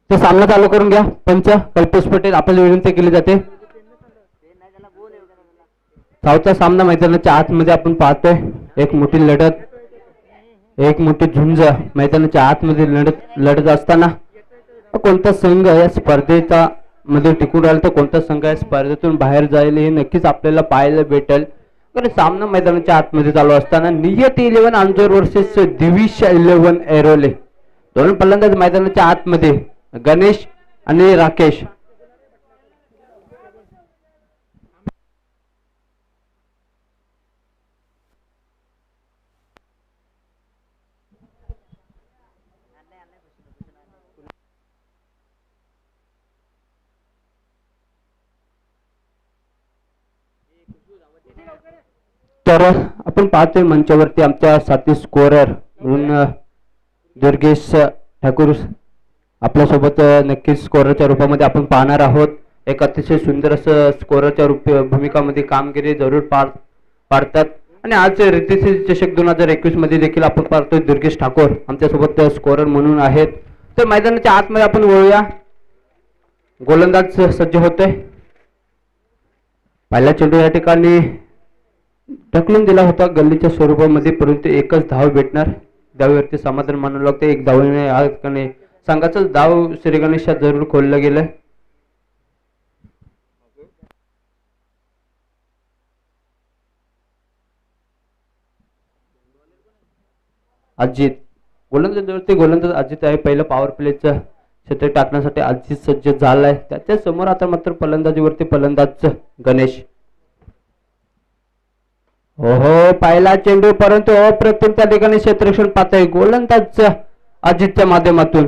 ते सामना चालू करून घ्या. पंच कल्पेश पटेल आपल्याला विनंती केली जाते. धावचा सामना मैदानाच्या आतमध्ये आपण पाहतोय. एक मोठी लढत, एक मोठी झुंज मैदानाच्या आतमध्ये लढत असताना कोणता संघ या स्पर्धेचा मध्ये टिकून राहिला तर कोणता संघ या स्पर्धेतून बाहेर जाईल हे नक्कीच आपल्याला पाहायला भेटेल. कारण सामना मैदानाच्या आतमध्ये चालू असताना नियती 11 आंजोर वर्सेस दिविश 11 एरोले दोन फलंदाज मैदानाच्या आतमध्ये गणेश आणि राकेश. तर आपण पाहतोय मंचावरती आमच्या साथी स्कोरर म्हणून दुर्गेश ठाकूर आपल्यासोबत नक्कीच स्कोररच्या रूपामध्ये आपण पाहणार आहोत. एक अतिशय सुंदर असं स्कोररच्या भूमिकामध्ये कामगिरी जरूर पाडतात. आणि आज रिद्धी चषक 2021 मध्ये देखील आपण पाहतोय दुर्गेश ठाकूर आमच्यासोबत स्कोरर म्हणून आहेत. तर मैदानाच्या आतमध्ये आपण वळूया. गोलंदाज सज्ज होतोय. पहिला चेंडू या ठिकाणी ढकलून दिला होता गल्लीच्या स्वरूपामध्ये, परंतु एकच धाव भेटणार. धावेवरती समाधान मानावं लागते. एक धावेने या ठिकाणी संघाचं धाव श्री गणेशात जरूर खोललं गेलं. अजित गोलंदाज अजित आहे. पहिलं पॉवर प्लेचं क्षेत्र टाकण्यासाठी अजित सज्ज झालाय. त्याच्या समोर आता मात्र फलंदाजीवरती फलंदाज गणेश. हो पहिला चेंडू, परंतु अप्रतिम त्या ठिकाणी क्षेत्ररक्षण पाहतोय गोलंदाज अजितच्या माध्यमातून.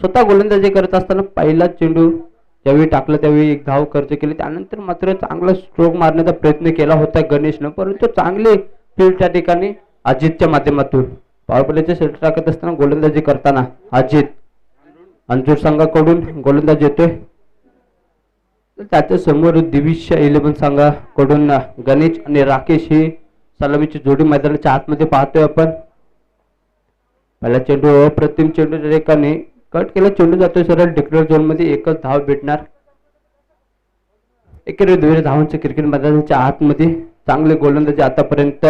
स्वतः गोलंदाजी करत असताना पहिला चेंडू ज्यावेळी टाकला त्यावेळी एक धाव खर्च केली. त्यानंतर मात्र चांगला स्ट्रोक मारण्याचा प्रयत्न केला होता गणेशनं, परंतु चांगली फील्ड त्या ठिकाणी अजितच्या माध्यमातून. पॉवर प्लेचे क्षेत्र टाकत असताना गोलंदाजी करताना अजित अंजूर संघाकडून गोलंदाज येतोय. त्याच्या समोर दिविश 11 संघाकडून गणेश आणि राकेश ही सलामीची जोडी मैदानाच्या आतमध्ये पाहतोय आपण. पहिला चेंडू अप्रतिम चेंडू त्या ठिकाणी कट केला. चेंडू जातोय सरळ डिक्लेअर झोन मध्ये. एकच धाव भेटणार. एकेरी 2 धावांचे क्रिकेट मैदानाच्या आतमध्ये चांगले गोलंदाजी आतापर्यंत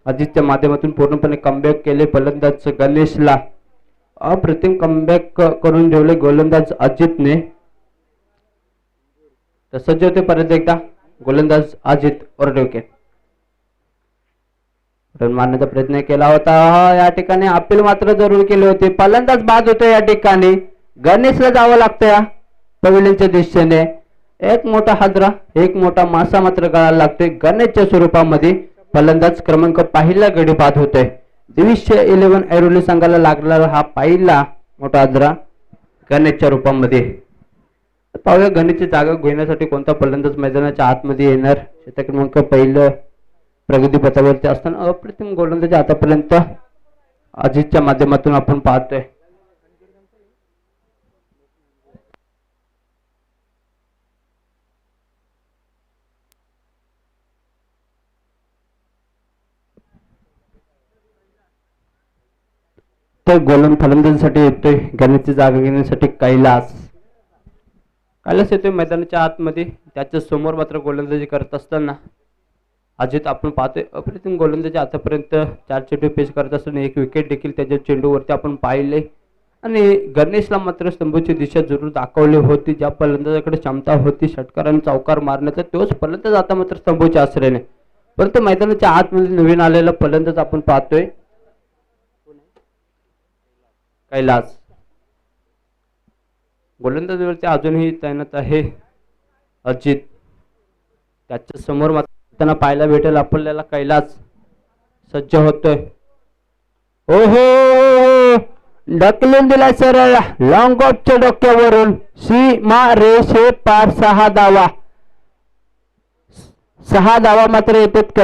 अजितच्या माध्यमातून पूर्णपणे कमबॅक केले. फलंदाज गणेशला अप्रतिम कमबॅक करून ठेवले गोलंदाज अजितने. सज्ज होते परत एकदा गोलंदाज अजित और विकेट. रन मारण्याचा प्रयत्न केला होता. या ठिकाणी अपील मात्र जरूर केली होती. फलंदाज बाद होतो. या ठिकाणी गणेशला जावं लागतं या पवेलियनच्या दिशेने. एक मोठा हादरा, एक मोठा मासा मात्र गळायला लागतोय गणेशच्या स्वरूपामध्ये. फलंदाज क्रमांक पहिला गडी बाद होतोय. दिविश 11 ऐरोली संघाला लागलेला हा पहिला मोठा हादरा गणेशच्या रूपामध्ये. पाहूया गणेशची जागा घेण्यासाठी कोणता फलंदाज मैदानाच्या आतमध्ये येणार. क्षेत्र क्रमांक पहिलं प्रगती पथावरती असताना अप्रतिम गोलंदाजी आतापर्यंत अजितच्या माध्यमातून आपण पाहतोय. तर फलंदाजीसाठी येतोय गणेशची जागा घेण्यासाठी कैलास येतोय मैदानाच्या आतमध्ये. त्याच्या समोर मात्र गोलंदाजी करत असताना अजित आपण पाहतोय अप्रतिम गोलंदाजी आतापर्यंत 4 चेंडू पेश करत असताना एक विकेट देखील त्याच्या चेंडूवरती आपण पाहिले. आणि गणेशला मात्र स्तंभची दिशा जरूर दाखवली होती. ज्या फलंदाजाकडे क्षमता होती षटकार आणि चौकार मारण्याचा तोच फलंदाज आता मात्र स्तंभच्या आश्रयाने. परंतु मैदानाच्या आतमध्ये नवीन आलेला फलंदाज आपण पाहतोय कैलास. गोलंदाजीवरती अजूनही तैनात आहे अजित. त्याच्या समोर मात्र त्यांना पाहायला भेटेल आपल्याला कैलास सज्ज होतोय. ओहो ढकलून दिला सरळ लॉंग ऑफच्या डोक्यावरून सीमा रेषे पार 6 धावा. 6 धावा मात्र येतात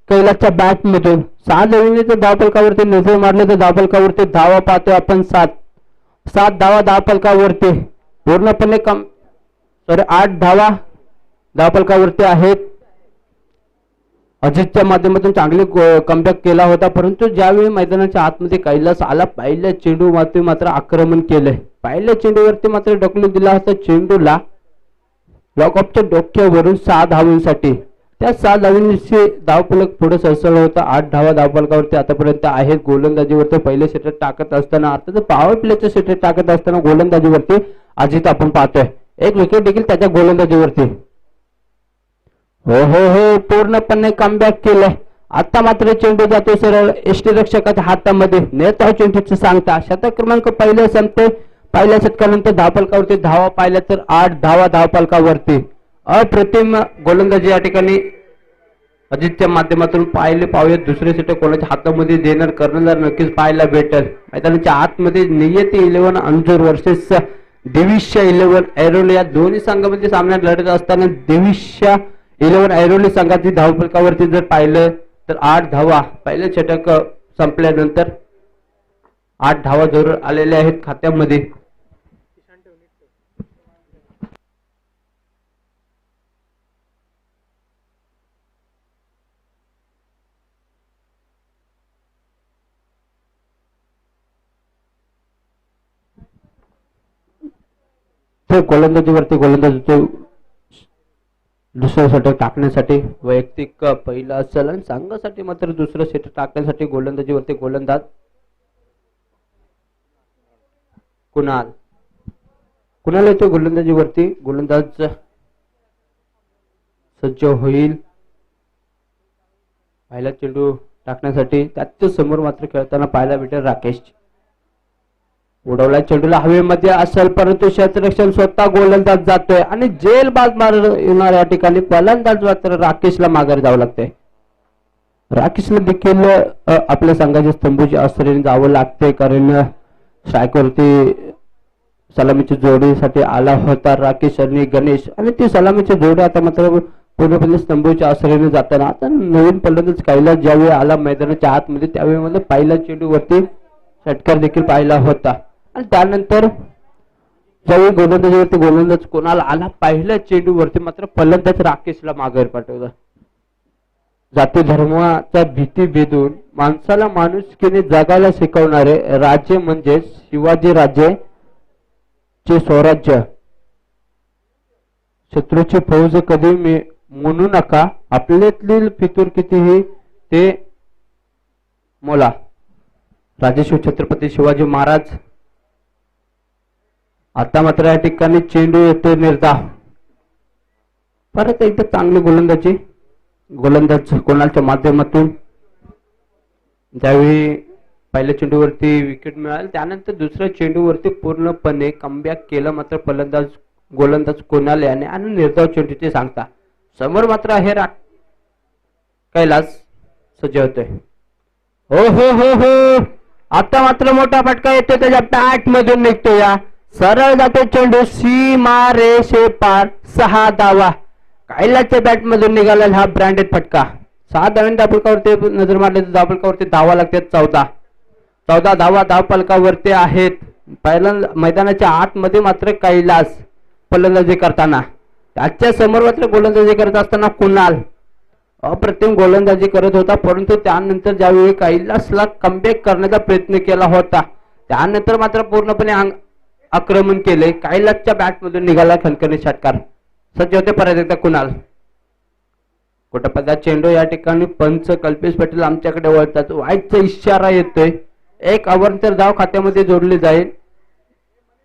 कैलासच्या बॅट मधून. 6 धावांनी धावफलकावरती नजर मारले तर धावफलकावरती धावा पाहतोय आपण 7 धावा धावफलकावरती पूर्णपणे 8 धावा धावफलकावरती आहेत. अजितच्या माध्यमातून चांगले कमबॅक केला होता, परंतु ज्यावेळी मैदानाच्या आतमध्ये कैलास आला पहिल्या चेंडू मात्र आक्रमण केलंय. पहिल्या चेंडूवरती मात्र ढकलून दिला होता चेंडूला लॉकअपच्या डोक्यावरून 6 धावांसाठी. त्या 6 धावांची धावफलक पुढे सरसळला होता. 8 धावा धावफलकावरती आतापर्यंत आहेत. गोलंदाजीवरती पहिले सेटर टाकत असताना आता पॉवर प्लेचे सेटर टाकत असताना गोलंदाजीवरती अजित आपण पाहतोय. एक विकेट देखील त्याच्या गोलंदाजीवरती. हो हो हो पूर्णपणे कमबॅक केलंय. आता मात्र चेंडू जातो सरळ यष्टीरक्षकाच्या हातामध्ये. नेता चेंडूची सांगता शतक क्रमांक पहिले संपते. पहिल्या षटकानंतर धावफलकावरती धावा पाहिल्या तर 8 धावा धावफलकावरती. अप्रतिम गोलंदाजी या ठिकाणी अजितच्या माध्यमातून पाहूयात. दुसरे षटक कोणाच्या हातामध्ये देणार कर्णधार नक्कीच पाहायला भेटेल. मैदानाच्या आतमध्ये नियती 11 अंजूर वर्सेस दिविश्या 11 ऐरोली या दोन्ही संघामध्ये सामन्यात लढत असताना दिविश्या 11 ऐरोली संघाची धावफलकावरती जर पाहिलं तर 8 धावा पहिले षटक संपल्यानंतर 8 धावा जरूर आलेल्या आहेत खात्यामध्ये. गोलंदाजीवरती गोलंदाजीचे दुसरं षटक टाकण्यासाठी वैयक्तिक पहिला असेल आणि संघासाठी मात्र दुसरं षटक टाकण्यासाठी गोलंदाजीवरती गोलंदाज कुणाल येतो गोलंदाजीवरती. गोलंदाज सज्ज होईल पहिला चेंडू टाकण्यासाठी. त्याच्या समोर मात्र खेळताना पाहायला भेटेल राकेश. उडवला चेंडूला हवेमध्ये असेल परंतु क्षेत्ररक्षण स्वतः गोलंदाज जातोय आणि जेलबाज मार येणार या ठिकाणी फलंदाज मात्र राकेशला माघारी जावं लागतंय. राकेशला देखील आपल्या संघाच्या स्तंभूच्या आश्रयाने जावं लागते कारण स्ट्राईकवरती सलामीच्या जोडीसाठी आला होता राकेश आणि गणेश आणि ती सलामीच्या जोडी आता मात्र पूर्णपणे स्तंभूच्या आश्रयाने जाताना आता नवीन फलंदाज कैलास ज्यावेळी आला मैदानाच्या आतमध्ये त्यावेळी मला पहिल्या चेंडूवरती षटकार देखील पाहिला होता आणि त्यानंतर ज्यावेळी गोलंदाजीवरती गोलंदाज कोणाला आला पहिल्या चेंडूवरती मात्र फलंदाज राकेशला माघारी पाठवला. जाती धर्माचा भीती भेदून माणसाला माणुसकीने जगायला शिकवणारे राजे म्हणजे शिवाजी राजे चे स्वराज्य. शत्रूची फौज कधी म्हणू नका आपल्यातील फितूर कितीही ते मोला. राजेश्वर छत्रपती शिवाजी महाराज. आता मात्र या ठिकाणी चेंडू येतो निर्धाव. परत एकदा चांगली गोलंदाज कोणाच्या माध्यमातून ज्यावेळी पहिल्या चेंडूवरती विकेट मिळाली त्यानंतर दुसऱ्या चेंडूवरती पूर्णपणे कमबॅक केलं मात्र गोलंदाज कोणाल याने आणि निर्धाव चेंडूचे सांगता. समोर मात्र आहे कैलास सज्ज होतोय. हो हो हो हो आता मात्र मोठा फटका येतो त्याच्या बॅट मधून निघतो. या सरळ जातो चेंडू सीमा रेषे पार 6 धावा. कैलासच्या बॅट मधून निघाला हा ब्रँडेड फटका. 6 धावांनी धावफलकावरती नजर मारली तर धावफलकावरती धावा लागतात 14 धावा धावफलकावरती आहेत. पहिल्या मैदानाच्या आतमध्ये मात्र कैलास फलंदाजी करताना त्याच्या समोर मात्र गोलंदाजी करत असताना कुणाल अप्रतिम गोलंदाजी करत होता परंतु त्यानंतर ज्यावेळी कैलासला कमबॅक करण्याचा प्रयत्न केला होता त्यानंतर मात्र पूर्णपणे आक्रमण केले. कैलासच्या बॅटमधून निघाला खणखणी षटकार. सज्ज होते परत एकदा कुणाल. कोटपदा चेंडू या ठिकाणी पंच कल्पेश पटेल आमच्याकडे वळतात. वाईटचा इशारा येतोय. एक अवंतर धाव खात्यामध्ये जोडली जाईल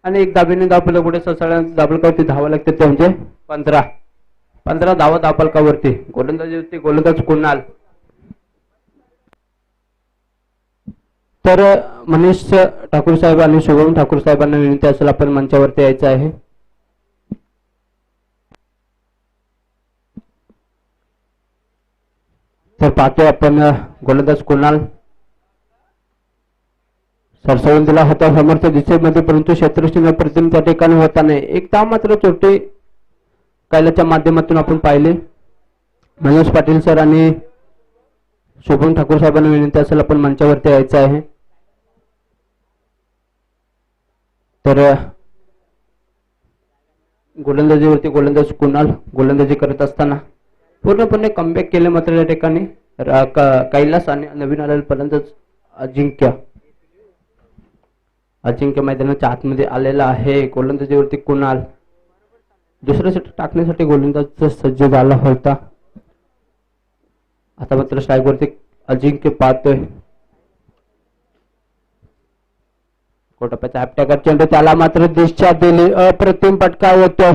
आणि एक धाबेने धावफलक पुढे ससाळ्यांच्या धावफलकावरती धावा लागते ते म्हणजे 15 धावा धावफलकावरती. गोलंदाज कुणाल. तर मनीष ठाकूर साहेब आणि शुभम ठाकूर साहेबांना विनंती असेल आपण मंचावरती यायचं आहे. तर पाहतोय आपण गोलंदाज कुणाल सरसवून दिला होता समोरच्या दिशेमध्ये परंतु क्षेत्ररक्षण प्रतिम त्या ठिकाणी होता नाही. एक धाव मात्र चोटे कैलासच्या माध्यमातून आपण पाहिले. मनोज पाटील सर आणि शुभम ठाकूर साहेबांना विनंती असेल आपण मंचावरती यायचं आहे. तर गोलंदाजीवरती गोलंदाज कुणाल गोलंदाजी करत असताना पूर्णपणे कमबॅक केले मात्र या ठिकाणी कैलास आणि नवीन आलेला फलंदाज अजिंक्य अजिंक्य मैदानाच्या आतमध्ये आलेला आहे. गोलंदाजीवरती कुणाल दुसऱ्या षटक टाकण्यासाठी गोलंदाज सज्ज झाला होता. आता मात्र स्ट्राईकवरती अजिंक्य पाहतोय. कोटप्याचा ॲपटॅकर चेंडू त्याला मात्र दिशा दिली. अप्रतिम फटका होतोय.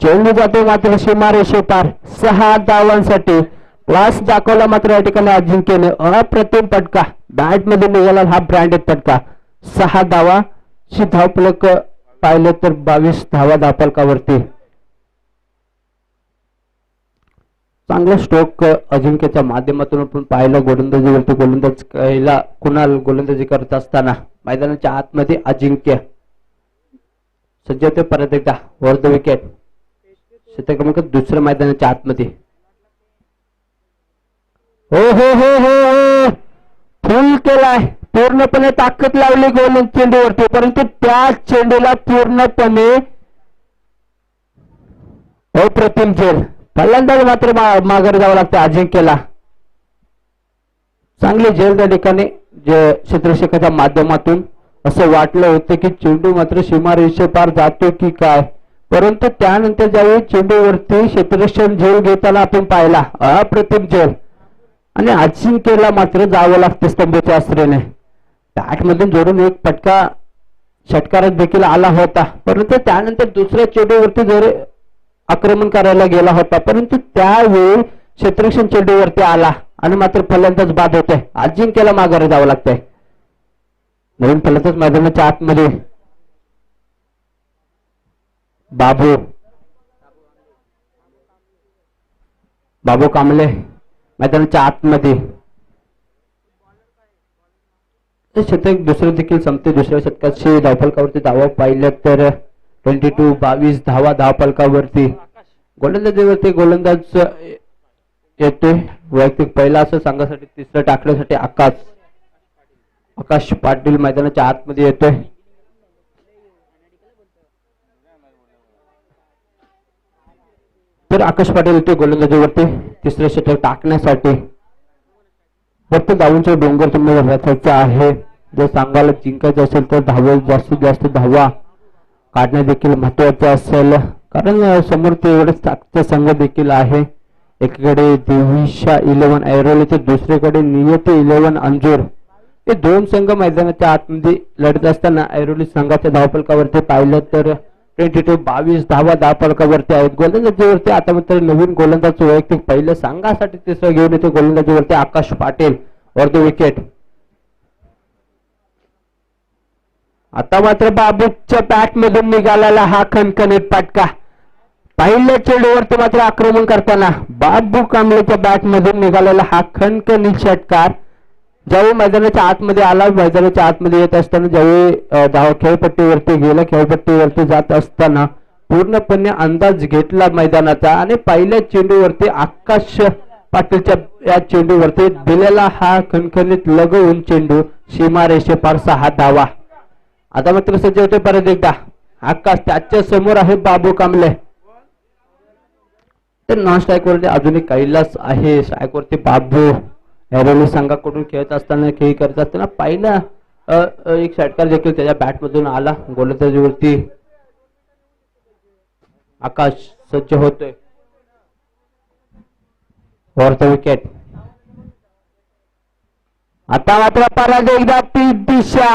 चेंडू जातो मात्र सीमारेषे पार. 6 धावांसाठी क्लास दाखवला मात्र या ठिकाणी अजिंक्यने. अप्रतिम फटका बॅट मध्ये निघाला हा ब्रँडेड फटका. 6 धावा ची धावफलक पाहिलं तर 22 धावा धावफलकावरती. चांगला स्ट्रोक अजिंक्यच्या माध्यमातून आपण पाहिलं. गोलंदाजीवरती गोलंदाज कुणाल गोलंदाजी करत असताना मैदानाच्या आतमध्ये अजिंक्य सज्ज होते. परत एकदा वर द विकेट. षटक क्रमांक दुसऱ्या मैदानाच्या आतमध्ये. हो हो हो हो हो फुल केलाय. पूर्णपणे ताकद लावली गोल चेंडूवरती परंतु त्या चेंडूला पूर्णपणे अप्रतिम झेल. फलंदाज मात्र माघारी जावं लागतं अजिंक्यला. चांगली झेल त्या ठिकाणी क्षेत्ररक्षकाच्या माध्यमातून. असं वाटलं होतं की चेंडू मात्र सीमारेषे पार जातो की काय परंतु त्यानंतर ज्यावेळी चेंडूवरती क्षेत्ररक्षण झेल घेताना आपण पाहिला अप्रतिम झेल आणि अजिंक्यला मात्र जावं लागतं स्तंभच्या आश्रयाने. बॅटमधून जोडून एक फटका षटकारात देखील आला होता परंतु त्यानंतर दुसऱ्या चेंडूवरती जर आक्रमण करायला गेला होता परंतु त्यावेळी क्षेत्ररक्षण चेंडूवरती आला आणि मात्र फलंदाज बाद होते. अजिंक्यला माघारी जावं लागतंय. नवीन फलंदाज मैदानाच्या आतमध्ये बाबू कांबळे मैदानाच्या आतमध्ये. षटक दुसरं देखील संपते. दुसऱ्या षटकाची धावफलकावरती धावा पाहिल्या तर 22 धावा धावफलकावरती. गोलंदाजीवरती गोलंदाज येतोय. वैयक्तिक पहिला असं संघासाठी तिसरं टाकण्यासाठी आकाश पाटील मैदानाच्या आतमध्ये येतोय. तर आकाश पाटील येतोय गोलंदाजीवरती तिसरं षटक टाकण्यासाठी. फक्त धावांचा डोंगर तुम्हाला रचायचा आहे. जर संघाला जिंकायचं असेल तर जास्तीत जास्त धावा काढणे देखील महत्वाचे असेल कारण समोर तेवढेच ताकदचा संघ देखील आहे. एकीकडे देविशा 11 ऐरोली तर दुसरीकडे नियती 11 अंजूर. हे दोन संघ मैदानाच्या आतमध्ये लढत असताना ऐरोली संघाच्या धावफलकावरती पाहिलं तर 22 धावा धावफलकावरती आहेत. गोलंदाजीवरती आता मात्र नवीन गोलंदाज वैयक्तिक पहिलं संघासाठी तिसरं घेऊन येतो. गोलंदाजीवरती आकाश पाटील वर द विकेट. आता मात्र बाबूच्या बॅट मधून निघालेला हा खणखणीत फटका. पहिल्या चेंडूवरती मात्र आक्रमण करताना बाबू कांबळेच्या बॅट मधून निघालेला हा खणखणीत षटकार ज्यावेळी मैदानाच्या आतमध्ये आला. मैदानाच्या आतमध्ये येत असताना ज्यावेळी खेळपट्टीवरती गेला खेळपट्टीवरती जात असताना पूर्णपणे अंदाज घेतला मैदानाचा आणि पहिल्या चेंडूवरती आकाश पाटीलच्या या चेंडूवरती दिलेला हा खणखणीत लगवून चेंडू सीमारेषे पार 6 धावा. आता मात्र सज्ज होते परत एकदा आकाश. त्याच्या समोर आहे बाबू कांबळे. तर नॉन स्ट्राईक वरती अजून एक कैलास आहे. स्ट्राईक वरती बाबू. ऐरोली संघाकडून खेळत असताना खेळ करत असताना पहिला एक षटकार देखील त्याच्या बॅट मधून आला. गोलंदाजीवरती आकाश सज्ज होतोय. वरचा विकेट. आता मात्र परत एकदा दिशा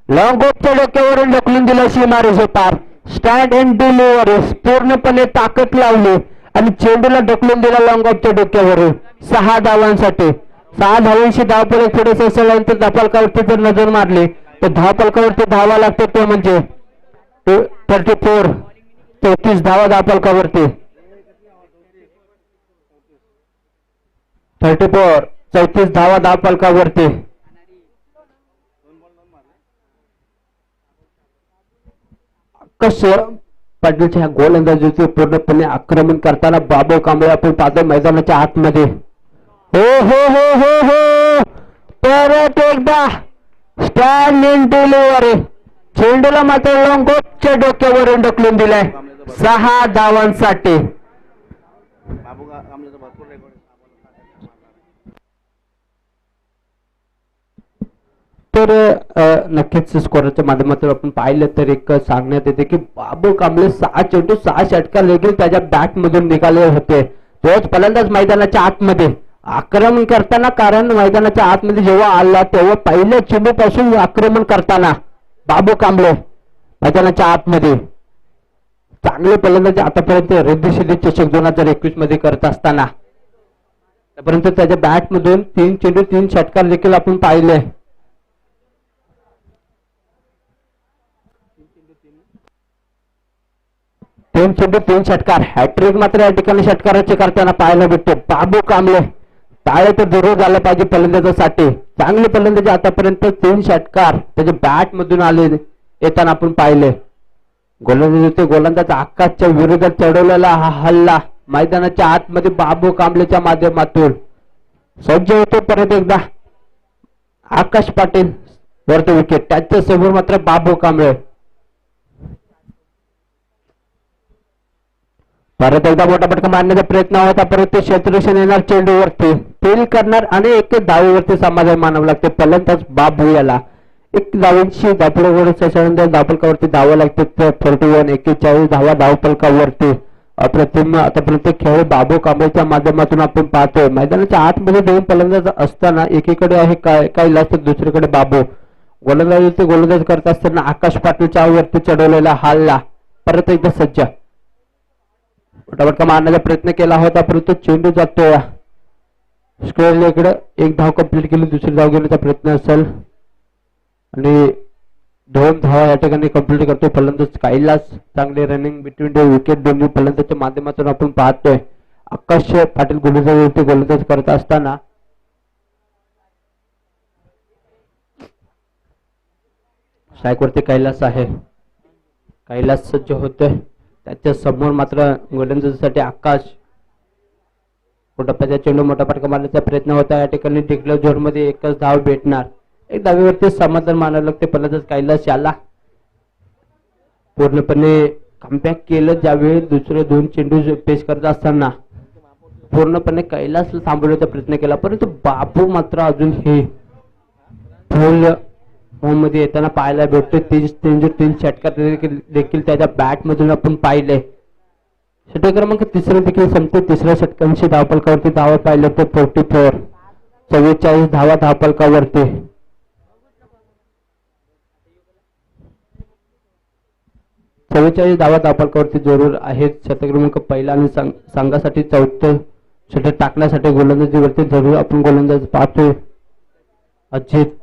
लॉंगॉफच्या डोक्यावरून ढकलून दिला सीमारेषे पार. स्टँड अँड डिलिव्हरी पूर्णपणे ताकद लावली आणि चेंडूला ढकलून दिला लॉंगॉफच्या डोक्यावरून. 6 धावांसाठी 6 धावांशी धावफलक थोडेसे असेल धावफलकावरती जर नजर मारली तर धावफलकावरती धावा लागते ते म्हणजे 34 धावा धावफलकावरती. 34 धावा धावफलकावरती. आकाश पाटीलच्या गोलंदाजीचे पूर्णपणे आक्रमण करताना बाबू कांबळे आपण पाहतो मैदानाच्या आतमध्ये. हो हो हो हो हो परत एकदा स्टँड इन डिलिव्हरी. चेंडूला मात्र लॉंगॉफच्या डोक्यावरून ढकलून दिलाय 6 धावांसाठी. तर नक्कीच स्कोरच्या माध्यमातून आपण पाहिलं तर एक सांगण्यात येते की बाबू कांबळे 6 चेंडू 6 षटकार देखील त्याच्या बॅट मधून निघाले होते. तोच फलंदाज मैदानाच्या आतमध्ये आक्रमण करताना, कारण मैदानाच्या आतमध्ये जेव्हा आला तेव्हा पहिल्या चेंडू पासून आक्रमण करताना बाबू कांबळे मैदानाच्या आतमध्ये चांगले फलंदाज आतापर्यंत रिद्धी चषक 2021 मध्ये करत असताना परंतु त्याच्या बॅट मधून 3 चेंडू 3 षटकार देखील आपण पाहिले. 3 चेंडू 3 षटकार, हॅट्रिक मात्र या ठिकाणी षटकाराचे करताना पाहायला भेटतो. बाबू कांबळे टाळे तर जरूर झालं पाहिजे फलंदाजासाठी. चांगले फलंदाजी आतापर्यंत 3 षटकार त्याच्या बॅट मधून आले येताना आपण पाहिले. गोलंदाज आकाशच्या विरोधात चढवलेला हा हल्ला मैदानाच्या आतमध्ये बाबू कांबळेच्या माध्यमातून सज्ज होतो. परत एकदा आकाश पाटील वरती विकेट, त्याच्या समोर मात्र बाबू कांबळे. परत एकदा मोठा फटका मारण्याचा प्रयत्न होता, परंतु क्षेत्ररक्षण येणार चेंडूवरती फेल करणार आणि एक धावेवरती समाधान मानावं लागते फलंदाज बाबू याला. एक धावांची धावफलकावरती धावा लागते 41 41 धावा धावफलकावरती. अप्रतिम आतापर्यंत खेळ बाबू कांबळेच्या माध्यमातून आपण पाहतोय. मैदानाच्या आतमध्ये 2 फलंदाज असताना एकीकडे आहे कैलास तर दुसरीकडे बाबू. गोलंदाज करत असताना आकाश पाटीलच्या वरती चढवलेला हल्ला परत एकदा सज्ज. फटाफट मारण्याचा प्रयत्न केला होता, परंतु चेंडू जातोय स्क्वेअर इकडे. एक धाव कंप्लीट केली, दुसरी धाव घेण्याचा प्रयत्न असेल आणि 2 धावा या ठिकाणी कंप्लीट करतो फलंदाज कैलास. चांगले रनिंग बिटवीन द विकेट दोन्ही फलंदाजच्या माध्यमातून आपण पाहतोय. आकाश पाटील गोलंदाज करत असताना स्ट्राईक वरती कैलास आहे. कैलास सज्ज होतोय, त्याच्या समोर मात्र गोलंदाजीसाठी आकाश. मोठा चेंडू मोठा फटका मारण्याचा प्रयत्न होता. या ठिकाणी डिक्लेअर झोन मध्ये एकच धाव भेटणार. एक धावेवरती समाधान मानावं लागते फलंदाज कैलास याला. पूर्णपणे कमबॅक केलं ज्यावेळी दुसरे 2 चेंडू पेश करत असताना पूर्णपणे कैलासला थांबवण्याचा प्रयत्न केला, परंतु बाबू मात्र अजून हे फुल फॉर्म मध्ये येताना पाहायला भेटतो. 3 षटकार देखील त्याच्या बॅट मधून आपण पाहिले. षटक क्रमांक 3 देखील संपतो. 3ऱ्या षटकांशी धावफलकावरती धावा पाहिलं तर 44 44 धावा धावफलकावरती. 44 धावा धावफलकावरती जरूर आहेत. षटक क्रमांक पहिला आणि संघासाठी 4थं षटक टाकण्यासाठी गोलंदाजीवरती जरूर आपण गोलंदाज पाहतोय. अजित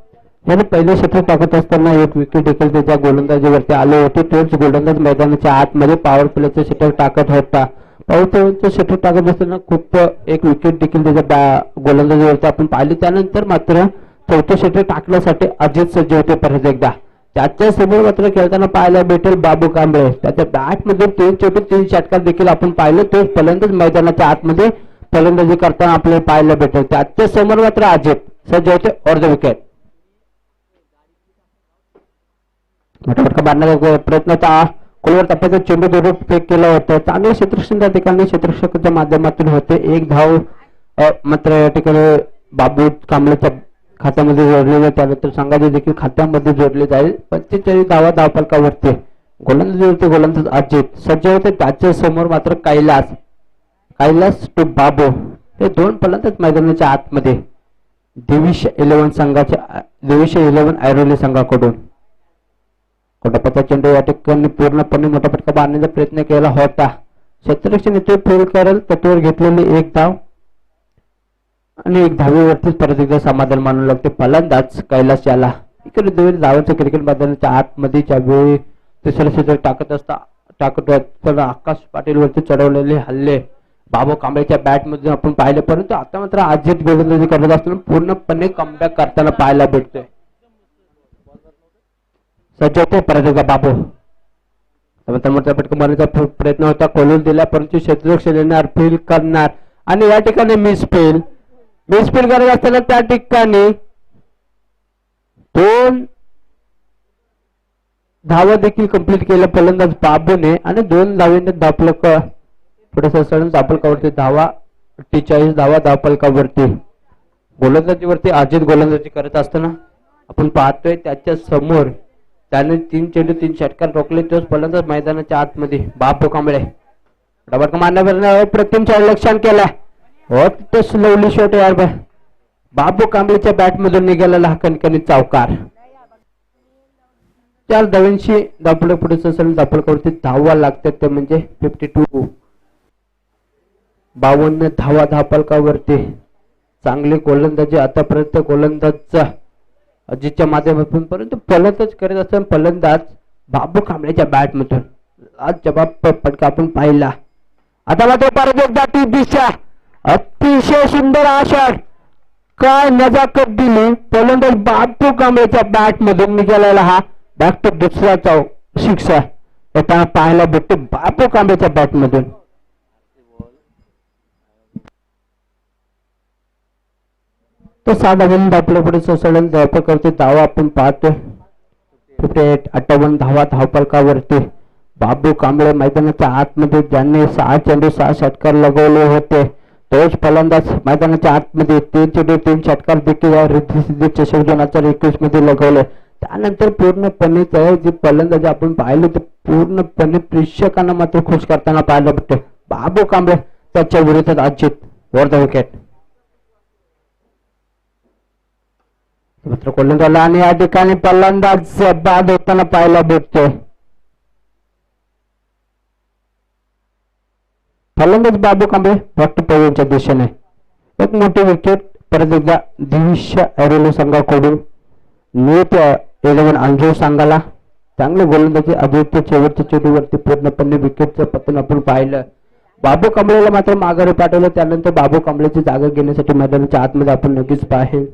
याने पहिले षटक टाकत असताना एक विकेट देखील त्याच्या गोलंदाजीवरती आले होते. तोच गोलंदाज मैदानाच्या आतमध्ये पॉवर प्लेचं षटक टाकत होता. पॉवर प्लेचं षटक टाकत असताना खूप एक विकेट देखील त्याच्या गोलंदाजीवरती आपण पाहिले. त्यानंतर मात्र 4थं षटक टाकण्यासाठी अजित सज्ज होते. परत एकदा त्याच्या समोर मात्र खेळताना पाहायला भेटेल बाबू कांबळे. त्याच्या बॅट मधून 3 चेंडू 3 षटकार देखील आपण पाहिलं. तो फलंदाज मैदानाच्या आतमध्ये फलंदाजी करताना आपल्याला पाहायला भेटेल. त्याच्या समोर मात्र अजित सज्ज होते ऑन द विकेट. मोठा फटका मारण्याचा प्रयत्न होता. कोलवर टप्प्याचा चेंडू जरूर फेक केला होता. चांगले क्षेत्ररक्षण त्या ठिकाणी क्षेत्ररक्षकाच्या माध्यमातून होते. एक धाव मात्र या ठिकाणी बाबू कांबळेच्या खात्यामध्ये जोडलेले, त्यानंतर संघाचे देखील खात्यामध्ये जोडले जाईल. 45 धावा धावफलकावरती गोलंदाज अजित सज्ज होते. त्याच्या समोर मात्र कैलास टू बाबू हे 2 फलंदाज मैदानाच्या आतमध्ये दिविश 11 संघाच्या दिविश 11 ऐरोली संघाकडून. कोटापचा चेंडू या ठिकाणी पूर्णपणे मोठा फटका मारण्याचा प्रयत्न केला होता. क्षेत्ररक्षण इथे फेल करेल, त्याच्यावर घेतलेली 1 धाव आणि 1 धावेवरतीच परत एकदा समाधान मानावं लागते फलंदाज कैलास याला. इकडे 2 धावांचं क्रिकेट मैदानाच्या आतमध्ये ज्यावेळी 3रं षटक टाकत होता आकाश पाटील वरती चढवलेले हल्ले बाबू कांबळेच्या बॅट मधून आपण पाहिले. परंतु आता मात्र अजित गोलंदाजी करत असताना पूर्णपणे कमबॅक करताना पाहायला भेटतोय. सज्ज होते परत एकदा बाबू. मोठा फटका मारण्याचा प्रयत्न होता, खोलून दिला, परंतु क्षेत्ररक्षण येणार फेल करणार आणि या ठिकाणी मिस फेल करत असताना त्या ठिकाणी 2 धावा देखील कंप्लीट केल्या फलंदाज बाबूने आणि 2 धावेने धावफलक पुढे सरसरून धावफलकावरती धावा 48 धावा धावफलकावरती. गोलंदाजीवरती अजित गोलंदाजी करत असताना आपण पाहतोय त्याच्या समोर त्याने 3 चेंडू 3 षटकार रोखले. तोच फलंदाज मैदानाच्या आतमध्ये बापू कांबळे फटाफट मारण्यावर प्रतिम लक्षण केला. हो तिथे स्लोली शॉट यार बापू कांबळेच्या बॅट मधून निघालेला हा कणकणी चौकार. 4 धावांशी धावपळ पुढे असेल धावपळकावरती धावा लागतात ते म्हणजे 52. 52 धावा धावपळकावरती. चांगली गोलंदाजी आतापर्यंत गोलंदाजचा अजितच्या माध्यमातून परंतु फलंदाज करत असताना फलंदाज बापू कांबळेच्या बॅट मधून आज जबाब फटका आपण पाहिला. आता मात्र परत एकदा ती दिशा अतिशय सुंदर आषाढ काय नजाकत दिली. फलंदाज बापू कांबळेच्या बॅट मधून निघालेला हा बॅक टू दुसरा शिक्षा येताना पाहायला भेटते बापू कांबळेच्या बॅट मधून. तो 6 धावांनी आपल्या पुढे ससळून धावपळ करते. धावा आपण पाहतोय 58 धावा धावपळकावरती. बापू कांबळे मैदानाच्या आतमध्ये ज्यांनी 6 चेंडू 6 षटकार लगवले होते तोच फलंदाज मैदानाच्या आतमध्ये 3 चेंडू 3 षटकार देखील या रिद्धी चषक 2021 मध्ये लगवले. त्यानंतर पूर्णपणे जी फलंदाजी आपण पाहिली ते पूर्णपणे प्रेक्षकांना मात्र खुश करताना पाहायला भेटते. बापू कांबळे त्याच्या विरोधात अजित वर द विकेट. मात्र कोल्हापूरला आणि या ठिकाणी फलंदाज बाद होताना पाहायला भेटते. फलंदाज बाबू कांबळे फक्त पवनच्या दिशेने एक मोठी विकेट परत एकदा दिविश एरोलो संघाकडून नीट 11 अंजू संघाला चांगले गोलंदाजी आदित्य शेवटच्या चेंडूवरती पूर्णपणे विकेटचं पतन आपण पाहिलं. बाबू कांबळेला मात्र माघारी पाठवलं. त्यानंतर बाबू कांबळेची जागा घेण्यासाठी मैदानाच्या आतमध्ये आपण नक्कीच पाहिजे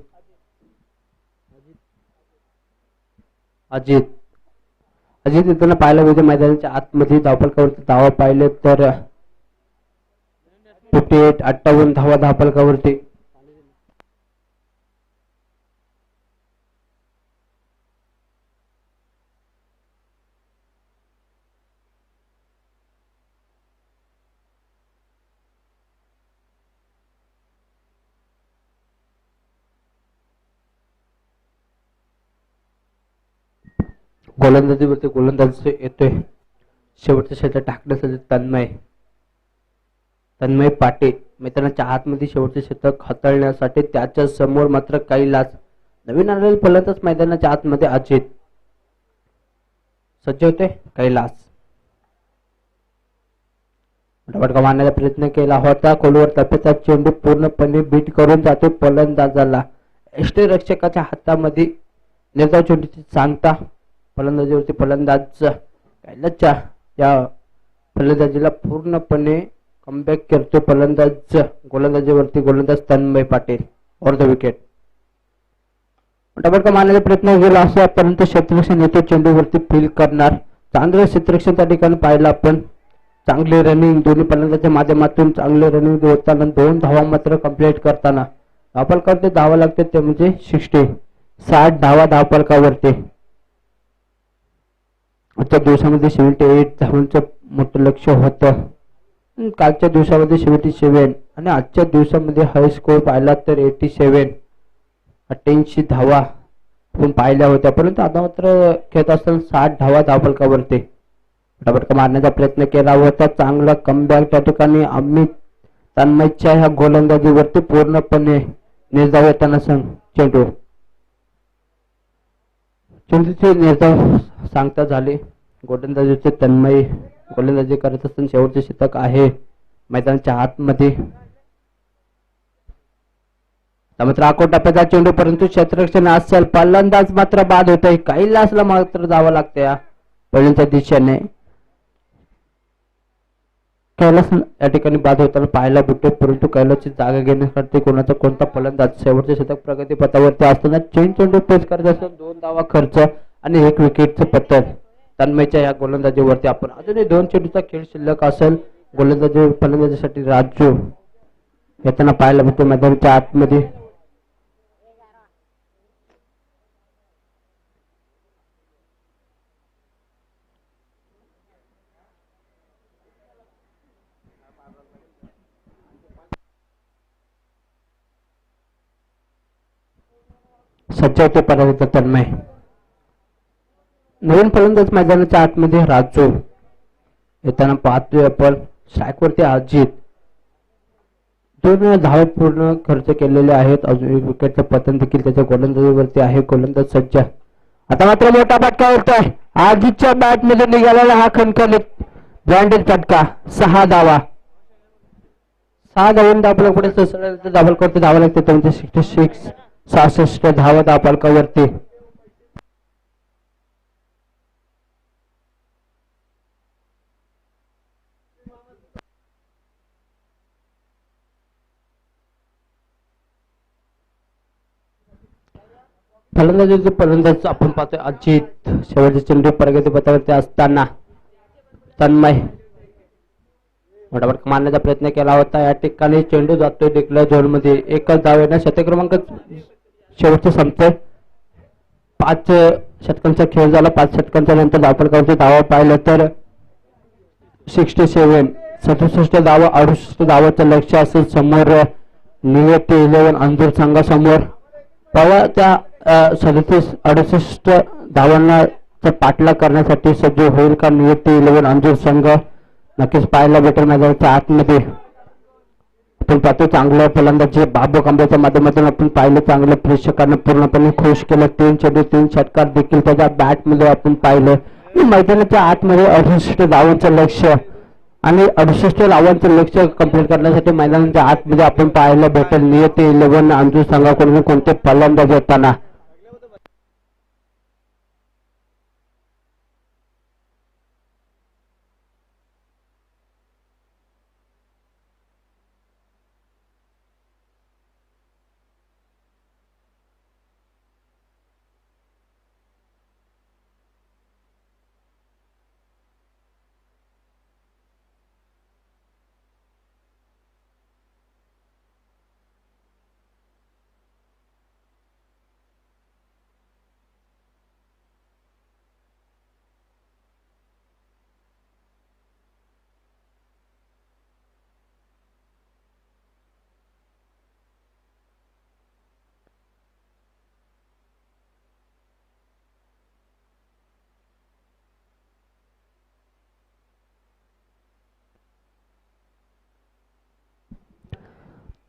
अजित येताना पाहायला पाहिजे. मैदानाच्या आतमध्ये धावपळकावरती धावा पाहिले तर 58 धावा धावपळकावरती. गोलंदाजीवरती गोलंदाज येतोय. शेवटच्या षटक टाकण्यासाठी तन्मय पाटे मैदानाच्या आतमध्ये शेवटचे षटक हाताळण्यासाठी त्याच्या समोर मात्र कैलास नवीन आलेले फलंदाज मैदानाच्या आतमध्ये अजित सज्ज होते. कैलास फटका मारण्याचा प्रयत्न केला होता. खोलवर टप्प्याचा चेंडू पूर्णपणे बीट करून जातो फलंदाजाला. यष्टीरक्षकाच्या हातामध्ये निर्धाव चेंडूची सांगता फलंदाजीवरती फलंदाज कैलासच्या या फलंदाजीला पूर्णपणे कमबॅक करतो फलंदाज. गोलंदाजीवरती गोलंदाज तन्मय पाटील और द विकेट. फटका मारण्याचा प्रयत्न केला असा परंतु क्षेत्ररक्षण येतो चेंडूवरती फील करणार. चांगलं क्षेत्ररक्षण त्या ठिकाणी पाहिलं आपण. चांगले रनिंग दोन्ही फलंदाजाच्या माध्यमातून चांगले रनिंग होताना 2 धावा मात्र कंप्लीट करताना धावपळकावरती धावा लागते ते म्हणजे 60 धावा धावपळकावरती. आजच्या दिवसामध्ये 78 धावांचं मोठं लक्ष होतं. कालच्या दिवसामध्ये 77 आणि आजच्या दिवसामध्ये हाय स्कोर पाहिला तर 87 88 धावा आपण पाहिल्या होत्या. परंतु आता मात्र खेळत असताना 60 धावा धावपळकावरती. फटाफट मारण्याचा प्रयत्न केला होता. चांगला कमबॅक त्या ठिकाणी अमित तन्मयच्या ह्या गोलंदाजीवरती पूर्णपणे निर्धाव येताना चेंडू चेंडूचे निर्धाव सांगता झाले. गोलंदाजीचे तन्मय गोलंदाजी करत असताना शेवटचे षटक आहे मैदानाच्या आतमध्ये. मात्र आकोट टप्प्याचा चेंडू परंतु क्षेत्ररक्षण असेल फलंदाज मात्र बाद होतोय. कैलासला मात्र जावं लागतं या बॉलिंगच्या दिशेने. कैलास या ठिकाणी बाद होताना पाहायला भेटतो परंतु कैलासची जागा घेण्यासाठी कोणता फलंदाज शेवटचे षटक प्रगती पथावरती असताना चेंडू पेच करत असताना 2 धावा खर्च आणि 1 विकेटचं पतन. तन्मयच्या या गोलंदाजीवरती आपण अजूनही 2 चेंडूचा खेळ शिल्लक असेल. गोलंदाजी फलंदाजीसाठी राजू येताना पाहायला भेटतो मैदानाच्या आतमध्ये. सज्ज होते पराजित तन्मय. नवीन फलंदाज मैदानाच्या आतमध्ये राजू. येताना पाहतोय आपण स्ट्राईकवरती अजित. 2 धावा पूर्ण खर्च केलेले आहेत. अजून एक विकेटचं पतन देखील त्याच्या गोलंदाजीवरती आहे. गोलंदाज सज्ज. आता मात्र मोठा फटका होतोय. अजितच्या बॅट मध्ये निघालेला हा खणखणीत ब्रँडेड फटका. 6 धावा. 6 धावून आपल्या पुढे धावल करते धावा लागते 66 66 धावा धावफलकावरती. फलंदाज आपण पाहतोय अजित. शेवटचे चेंडू प्रगती पथावरती असताना तन्मय मोठाफटका मारण्याचा प्रयत्न केला होता. या ठिकाणी चेंडू जातोय डिक्लेअर झोन मध्ये. एकच धाव येणार. शतक क्रमांक शेवटचं संपतोय. 5 षटकांचा खेळ झाला. 5 षटकांच्या नंतर धावफलकावरती धावा पाहिलं तर 67 धावा 68 धावाचं लक्ष असेल समोर नियती 11 अंधूर संघासमोर. पवा त्या 37-68 धावांना पाठलाग करण्यासाठी सज्ज होईल का नियती 11 अंधूर संघ. नक्कीच पाहायला भेटेल मैदानाच्या आतमध्ये. आपण पाहतो चांगलं फलंदाजी बाबू कांबळेच्या माध्यमातून आपण पाहिलं. चांगलं प्रेक्षकांना पूर्णपणे खुश केलं. 3 चेंडू 3 षटकार देखील त्याच्या बॅट मध्ये आपण पाहिलं. मैदानाच्या आतमध्ये 68 धावांचं लक्ष आणि 68 धावांचं लक्ष कंप्लीट करण्यासाठी मैदानाच्या आतमध्ये आपण पाहायला भेटेल नियती 11 अंधूर संघाकडून कोणते फलंदाज येताना.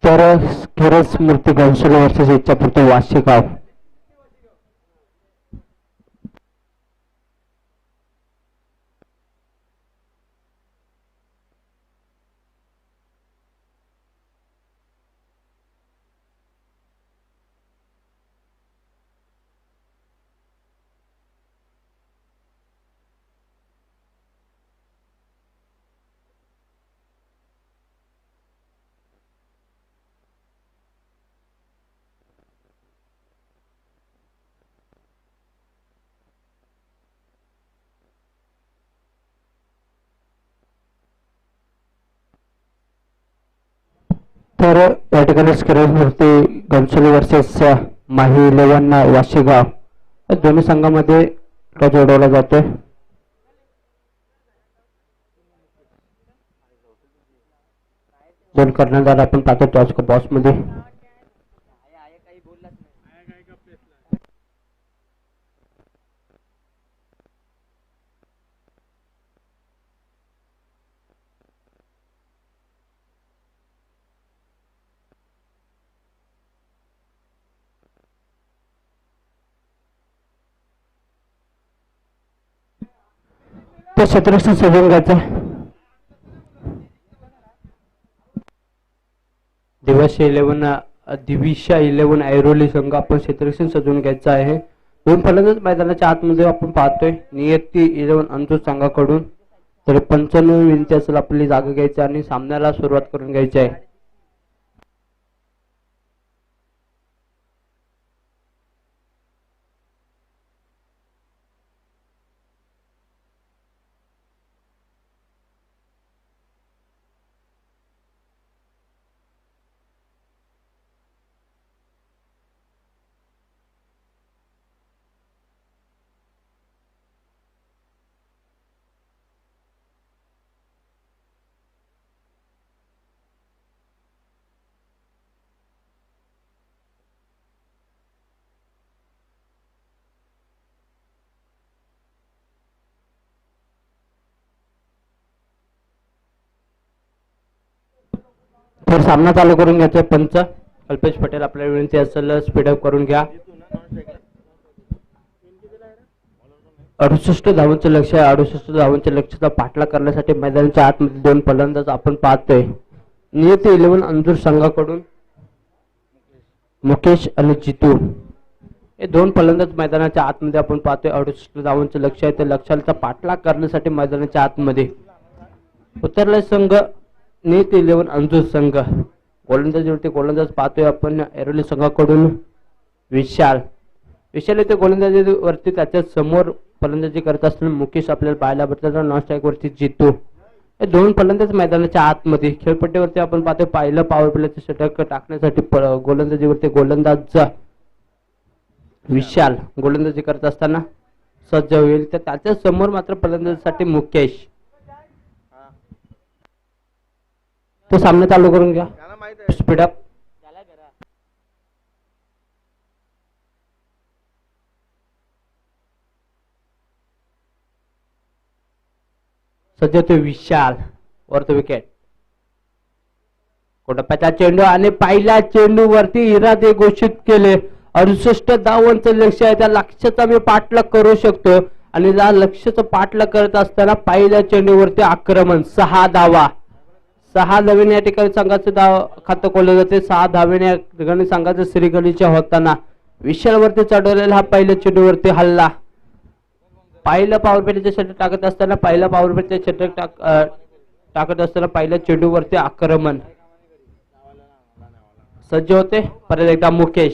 तर खरंच मूर्ती घनशोली वर्षाची इच्छापूर्ती वाशिगाव. तर या ठिकाणी स्क्रीन मूर्ती घनशोली वर्सेस माही 11 वाशिगाव दोन्ही संघामध्ये टॉस उडवला जातोय. दोन कर्णधार आपण पाहतो टॉस बॉक्स मध्ये. तो क्षेत्ररक्षण सजवून घ्यायचं. दिविशा 11 ऐरोली संघ आपण क्षेत्ररक्षण सजवून घ्यायचं आहे. 2 फलंदाज मैदानाच्या आतमध्ये आपण पाहतोय नियती 11 अंधूर संघाकडून. तर 95 विनंती असेल आपली जागा घ्यायची आणि सामन्याला सुरुवात करून घ्यायची आहे. तर सामना चालू करून घ्यायचा पंच कल्पेश पटेल, आपल्या विनंती असेल स्पीडअप करून घ्या. 68 धावांचं लक्ष आहे. 68 धावांच्या लक्ष्याचा पाठलाग करण्यासाठी मैदानाच्या आतमध्ये दोन फलंदाज आपण पाहतोय. नियती 11 अंजूर संघाकडून मुकेश आणि जितू हे दोन फलंदाज मैदानाच्या आतमध्ये आपण पाहतोय. 68 धावांचं लक्ष आहे. त्या लक्ष्याचा पाठलाग करण्यासाठी मैदानाच्या आतमध्ये उतरलाय संघ नियती 11 अंजूर संघ. गोलंदाज पाहतोय आपण एरोली संघाकडून विशाल येथे गोलंदाजीवरती त्याच्या समोर फलंदाजी करत असताना मुकेश आपल्याला पाहायला भेटतात. नॉन स्ट्राईक वरती जितू हे दोन फलंदाज मैदानाच्या आतमध्ये खेळपट्टीवरती आपण पाहतोय. पहिलं पॉवर प्लेचं षटक टाकण्यासाठी गोलंदाजीवरती गोलंदाज विशाल गोलंदाजी करत असताना सज्ज होईल. तर त्याच्या समोर मात्र फलंदाजीसाठी मुकेश. तो सामना चालू करून घ्या. स्पीडअप. सध्या तो विशाल वर तो विकेट. कोटप्प्याचा चेंडू आणि पहिल्या चेंडूवरती इरादे घोषित केले. 68 धावांचं लक्ष आहे. त्या लक्ष्याचा मी पाठलाग करू शकतो आणि या लक्ष्याचा पाठलाग करत असताना पहिल्या चेंडूवरती आक्रमण 6 धावा. 6 धावेने या ठिकाणी संघाचं धाव खातं खोललं जाते. 6 धावेने या ठिकाणी संघाचं श्रीगणीच्या होताना विशालवरती चढवलेला हा पहिल्या चेंडूवरती हल्ला. पहिलं पॉवर प्लेचं षटक टाकत असताना पहिल्या चेंडूवरती आक्रमण सज्ज होते. परत एकदा मुकेश.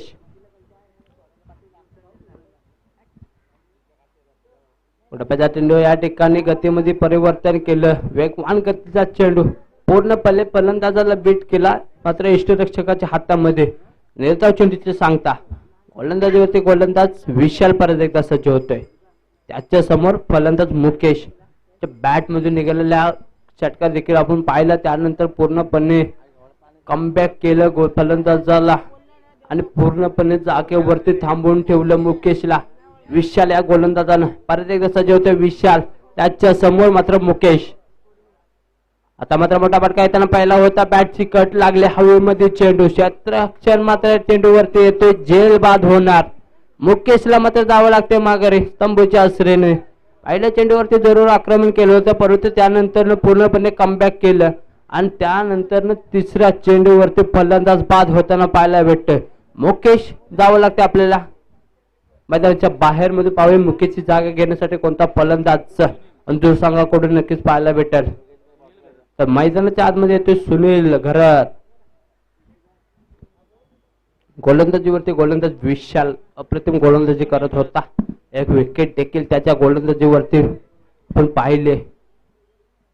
कोटप्प्याचा चेंडू या ठिकाणी गतीमध्ये परिवर्तन केलं. वेगवान गतीचा चेंडू पूर्णपणे फलंदाजाला बीट केला मात्र यष्टीरक्षकाच्या हातामध्ये. निर्धाव चेंडूचे सांगता गोलंदाजीवरती गोलंदाज विशाल परत एकदा सज्ज होतोय. त्याच्या समोर फलंदाज मुकेश. बॅट मधून निघालेल्या षटका देखील आपण पाहिला. त्यानंतर पूर्णपणे कमबॅक केलं फलंदाजाला आणि पूर्णपणे जागेवरती थांबवून ठेवलं मुकेशला. विशाल या गोलंदाजानं परत एकदा सज्ज होतोय. विशाल त्याच्या समोर मात्र मुकेश. आता मात्र मोठा फटका येताना पहिला होता. बॅटची कट लागले हवेमध्ये. चेंडू क्षेत्ररक्षण मात्र चेंडूवरती येतोय. जेल बाद होणार. मुकेशला मात्र जावं लागते माघारी स्तंभूच्या आश्रयाने. पहिल्या चेंडूवरती जरूर आक्रमण केलं होतं परंतु त्यानंतर पूर्णपणे कमबॅक केलं आणि त्यानंतर तिसऱ्या चेंडूवरती फलंदाज बाद होताना पाहायला भेटतोय. मुकेश जावं लागते आपल्याला मैदानाच्या बाहेर मध्ये. पाहूया मुकेशची जागा घेण्यासाठी कोणता फलंदाज अंजूर संघाकडून नक्कीच पाहायला भेटेल. तर मैदानाच्या आतमध्ये येतोय सुनील घरात. गोलंदाजीवरती गोलंदाज विशाल अप्रतिम गोलंदाजी करत होता. एक विकेट देखील त्याच्या गोलंदाजीवरती आपण पाहिले.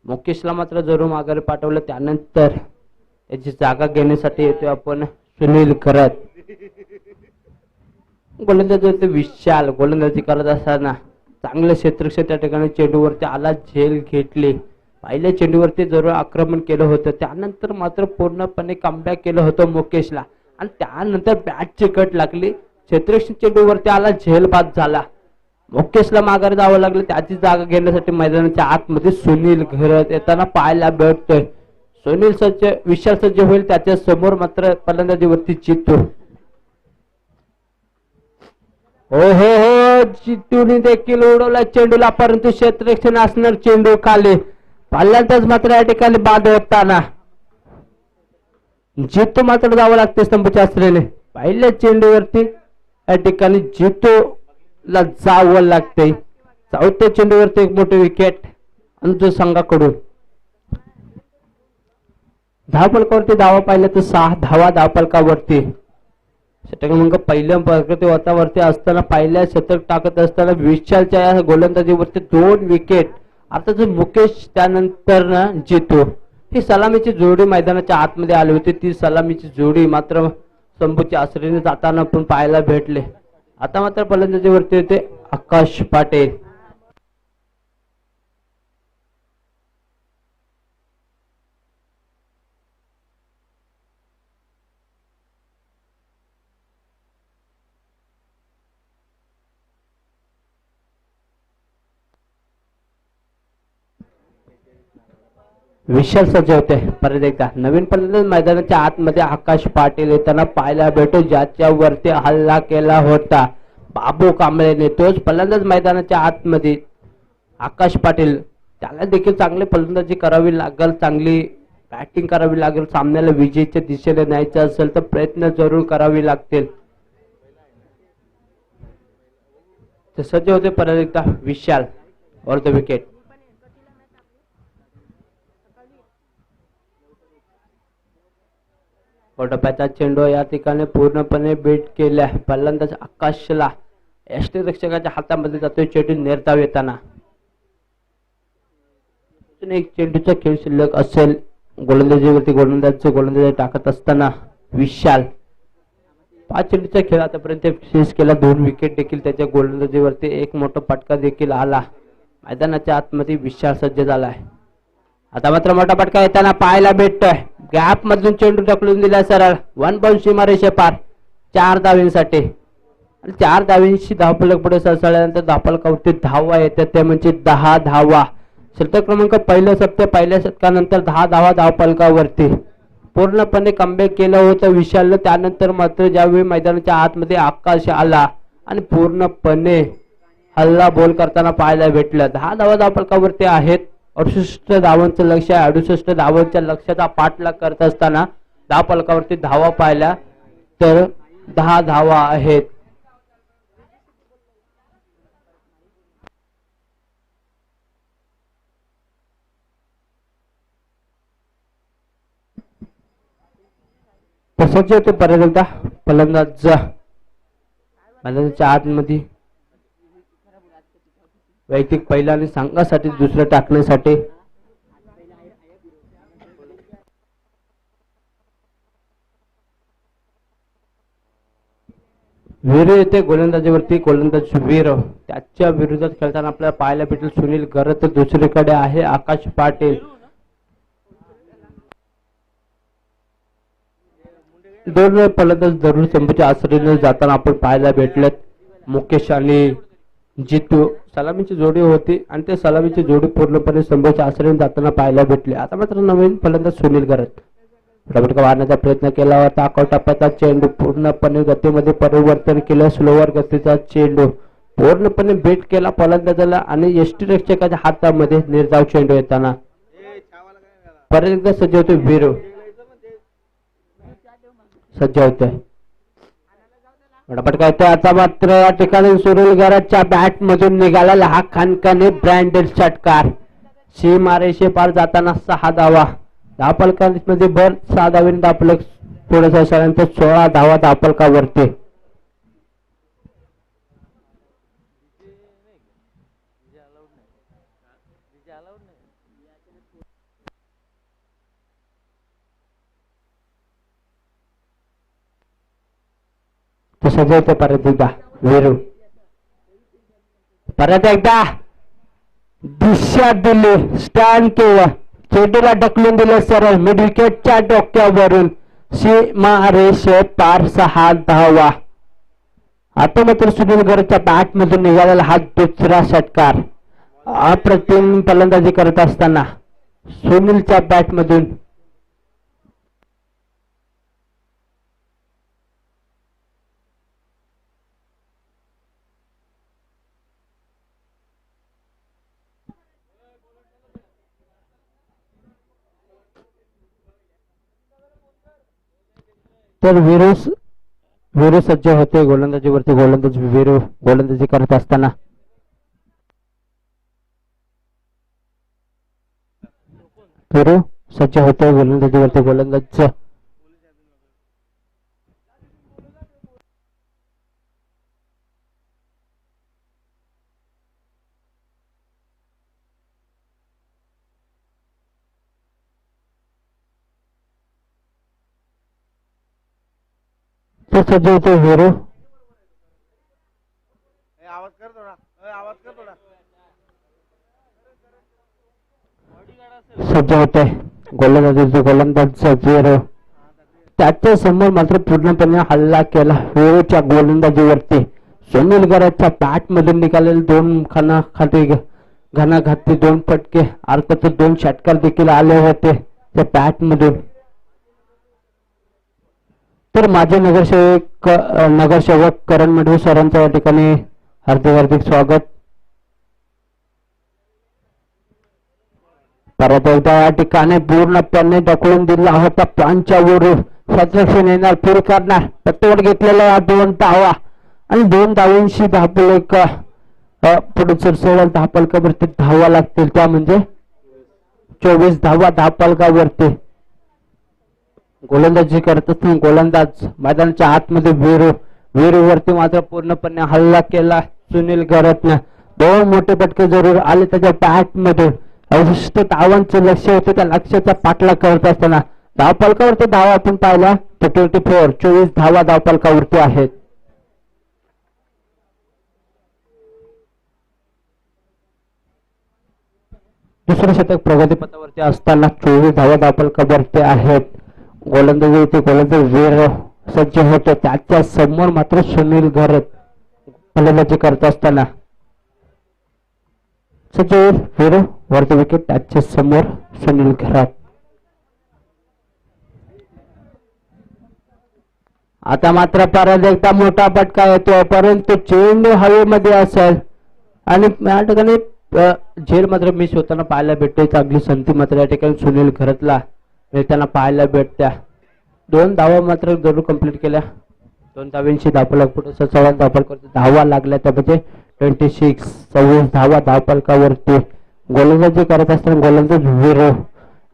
मुकेशला मात्र जरूर माघारी पाठवलं. त्यानंतर त्याची जागा घेण्यासाठी येतोय आपण सुनील घरात. गोलंदाजीवरती विशाल गोलंदाजी करत असताना चांगलं क्षेत्ररक्षण त्या ठिकाणी चेंडूवरती आला. झेल घेतली. पहिल्या चेंडूवरती जरूर आक्रमण केलं होतं. त्यानंतर मात्र पूर्णपणे कमबॅक केलं होतं मुकेशला आणि त्यानंतर बॅटची कट लागली. क्षेत्ररक्षण चेंडूवरती आला. झेल बाद झाला. मुकेशला माघारी जावं लागलं. त्याची जागा घेण्यासाठी मैदानाच्या आतमध्ये सुनील घरत येताना पाहायला भेटतोय. सुनील सज्ज विशाल सज्ज होईल. त्याच्या समोर मात्र फलंदाजीवरती जितू. हो जितूने देखील उडवला चेंडूला परंतु क्षेत्ररक्षण असणार चेंडू खाली. फलंदाज मात्र या ठिकाणी बाद होताना जितू मात्र जावं लागते स्तंभच्या आश्रयाने. पहिल्या चेंडूवरती या ठिकाणी जितूला जावं लागते. चौथ्या चेंडूवरती एक मोठे विकेट अंजूर संघाकडून. धावफलकावरती धावा पाहिल्या तर 6 धावा धावफलकावरती. षटक मग पहिल्या वरती असताना पहिल्या शतक टाकत असताना विशालच्या या गोलंदाजीवरती 2 विकेट. अर्थात मुकेश त्यानंतर जितू ही सलामीची जोडी मैदानाच्या आतमध्ये आली होती. ती सलामीची जोडी मात्र स्तंभूच्या आश्रयाने जाताना पण पाहायला भेटले. आता मात्र फलंदाजीवरती येते आकाश पाटील. विशाल सज्ज होते. परत एकदा नवीन फलंदाज मैदानाच्या आतमध्ये आकाश पाटील येताना पाहायला भेटो, ज्याच्यावरती हल्ला केला होता बाबू कांबळेने. तोच फलंदाज मैदानाच्या आतमध्ये आकाश पाटील. त्याला देखील चांगली फलंदाजी करावी लागेल, चांगली बॅटिंग करावी लागेल. सामन्याला विजयीच्या दिशेने न्यायचं असेल तर प्रयत्न जरूर करावे लागतील. सज्ज होते परत एकदा विशाल और द विकेट. टप्प्याचा चेंडू या ठिकाणी पूर्णपणे बीट केल्या. फलंदाज आकाशला यष्टीरक्षकाच्या हातामध्ये जातोय चेंडू नेरताव येताना. एक चेंडूचा खेळ शिल्लक असेल. गोलंदाजीवरती गोलंदाजी टाकत असताना विशाल 5 चेंडूचा खेळ आतापर्यंत शेष केला. 2 विकेट देखील त्याच्या गोलंदाजीवरती, एक मोठा फटका देखील आला. मैदानाच्या आतमध्ये विशाल सज्ज झालाय. आता मात्र मोठा फटका येताना पाहायला भेटतोय. गॅप मधून चेंडू ढकलून दिला सरळ. 1 बॉल सीमारेषे पार. 4 धावांसाठी आणि 4 धावांशी धावफलक पुढे सरसळल्यानंतर धावफलकावरती धावा येतात, ते म्हणजे 10 धावा. षटक क्रमांक पहिल्या षटकानंतर 10 धावा धावफलकावरती. पूर्णपणे कमबॅक केलं होतं विशालनं. त्यानंतर मात्र ज्यावेळी मैदानाच्या आतमध्ये आकाश आला आणि पूर्णपणे हल्ला बोल करताना पाहायला भेटलं. 10 धावा धावफलकावरती आहेत. 68 धावांचं लक्ष आहे. 68 धावांच्या लक्ष्याचा पाठलाग करत असताना धावफलकावरती धावा पाहिल्या तर 10 धावा आहेत. तसंच होते परत एकदा फलंदाज मैदानाच्या आतमध्ये वैयक्तिक पहिला आणि संघासाठी दुसरं टाकण्यासाठी वीर येते गोलंदाजीवरती. गोलंदाज वीर, त्याच्या विरोधात खेळताना आपल्याला पाहायला भेटेल सुनील गरत. तर दुसरीकडे आहे आकाश पाटील. दोन फलंदाज जरूर संपूच्या आसरीने जाताना आपण पाहायला भेटलेत. मुकेश आणि जितू सलामीची जोडी होती आणि ते सलामीची जोडी पूर्णपणे संपूच्या आसरीने जाताना पाहायला भेटले. आता मात्र नवीन फलंदाज सुनील गरत फटाफट मारण्याचा प्रयत्न केला होता. अकरा टप्प्याचा चेंडू पूर्णपणे गतीमध्ये परिवर्तन केलं. स्लोवर गतीचा चेंडू पूर्णपणे बेट केला फलंदाजाला आणि यष्टीरक्षकाच्या हातामध्ये निर्धाव चेंडू येताना परत एकदा सज्ज होते वीरू. सज्ज होते फटाफट काय. आता मात्र या ठिकाणी सुनील गरजच्या बॅट मधून निघालेला हा खणखणी ब्रँडेड षटकार. सीमारेषे पार जाताना 6 धावा. धावफलकामध्ये भर 6 धावांनी धावफलक पुढे सरसळल्यानंतर 16 धावा धावफलकावरती. सजवते परत एकदा वीरू. परत एकदा दिशा दिली, स्टँड केलं, चेंडूला ढकलून दिलं सरळ मिड विकेटच्या डोक्यावरून. सीमारेषे पार 6 धावा. आता मात्र सुनील गरजच्या बॅट मधून निघालेला हा दुसरा षटकार. अप्रतिम फलंदाजी करत असताना सुनीलच्या बॅट मधून तर वीरू सज्ज होते गोलंदाजीवरती. वीरू गोलंदाजी करत असताना वीरू सज्ज होते गोलंदाजीवरती. गोलंदाज सज्ज होते वीरू. सज्ज होते गोलंदाज वीरू. त्याच्या समोर मात्र पूर्णपणे हल्ला केला वीरूच्या गोलंदाजीवरती. सुनील गरजच्या बॅट मधून निघालेले 2 खाना खाली घणाघाती 2 फटके अर्थात 2 षटकार देखील आले होते त्या बॅट मधून. तर माझे नगरसेवक करण मडवी सरांचं या ठिकाणी हार्दिक स्वागत. परत एकदा या ठिकाणी पूर्णपणे ढकलून दिला होता पंचावरून क्षेत्ररक्षण येणार पुढे करणार तत्वर घेतलेला 2 धावा आणि 2 धावांशी धापलक पुढे सरसेवल धापलकावरती धावा लागतील त्या म्हणजे 24 धावा धापलकावरती. गोलंदाजी करत असताना गोलंदाज मैदानाच्या आतमध्ये वीरूवरती मात्र पूर्णपणे हल्ला केला सुनील घरतनं. 2 मोठे फटके जरूर आले त्याच्या बॅट मधून. अवशिष्ट धावांचं लक्ष होतं त्या लक्ष्याचा पाठलाग करत असताना धावफलकावरती धावा आपण पाहिला 24 धावा धावफलकावरती आहेत. दुसरं शतक प्रगतीपथावरती असताना 24 धावा धावफलकावरती आहेत. गोलंदाज वीर सज्ज होते त्याच्या समोर मात्र सुनील घरत फलंदाजी करत असताना सज्ज वीर वरती विकेट त्याच्या समोर सुनील घरत. आता मात्र परत एकदा मोठा फटका येतो परंतु चेंडू हवेमध्ये असेल आणि या ठिकाणी झेल मात्र मिस होताना पाहायला भेटते. चांगली संधी मात्र या ठिकाणी सुनील घरतला मिळताना पाहायला भेटत्या. 2 धावा मात्र जरूर कंप्लीट केल्या. 2 धावांशी धावफलक पुढे 16 धावफलकावरती धावा लागल्या त्यामध्ये 26 धावा धावफलकावरती. गोलंदाजी करत असताना गोलंदाज वीर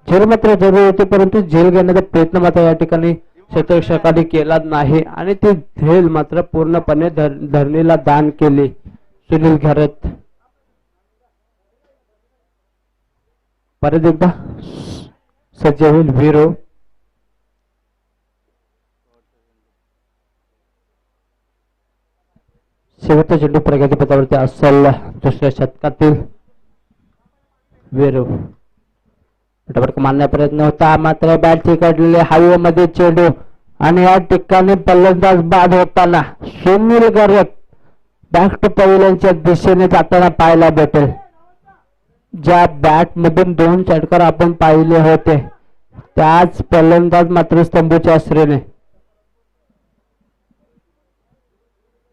झेल मात्र जरूर होते परंतु झेल घेण्याचा प्रयत्न मात्र या ठिकाणी क्षेत्ररक्षकाने केला नाही आणि ते झेल मात्र पूर्णपणे धरणीला दान केले सुनील घरत. परत एकदा सज्ज होईल वीरो. शेवटचा चेंडू प्रगतीपथावरती असेल दुसऱ्या शतकातील वीरो. फटाफट मारण्याचा प्रयत्न होता मात्र बॅट चिकटलेले हवेमध्ये चेंडू आणि या ठिकाणी फलंदाज बाद होताना सुनील घरत बॅक टू पवेलियनच्या दिशेने जाताना पाहायला भेटेल. ज्या बॅट मधून 2 षटकार आपण पाहिले होते त्याच फलंदाज मात्र स्तंभूच्या आश्रयाने.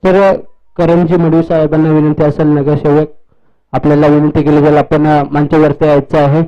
तर करणजी मडवी साहेबांना विनंती असेल नगरसेवक आपल्याला विनंती केली जाईल आपण मंचावरती यायचं आहे.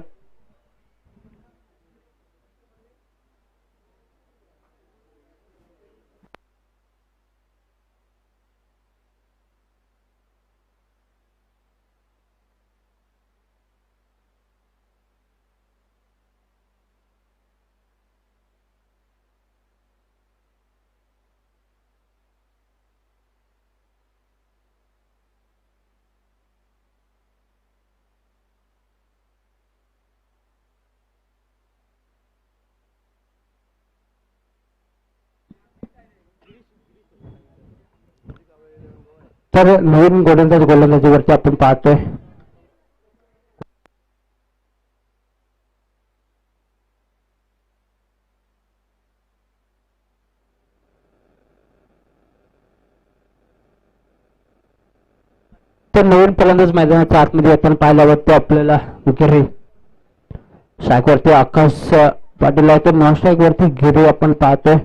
तर नवीन गोलंदाजीवरती आपण पाहतोय. तर नवीन फलंदाज मैदानाच्या आतमध्ये येताना पाहायला वाटतो आपल्याला गिरी. स्ट्राईक वरती आकाश पाटील आहे तर नॉन स्ट्राईक वरती गिरी आपण पाहतोय.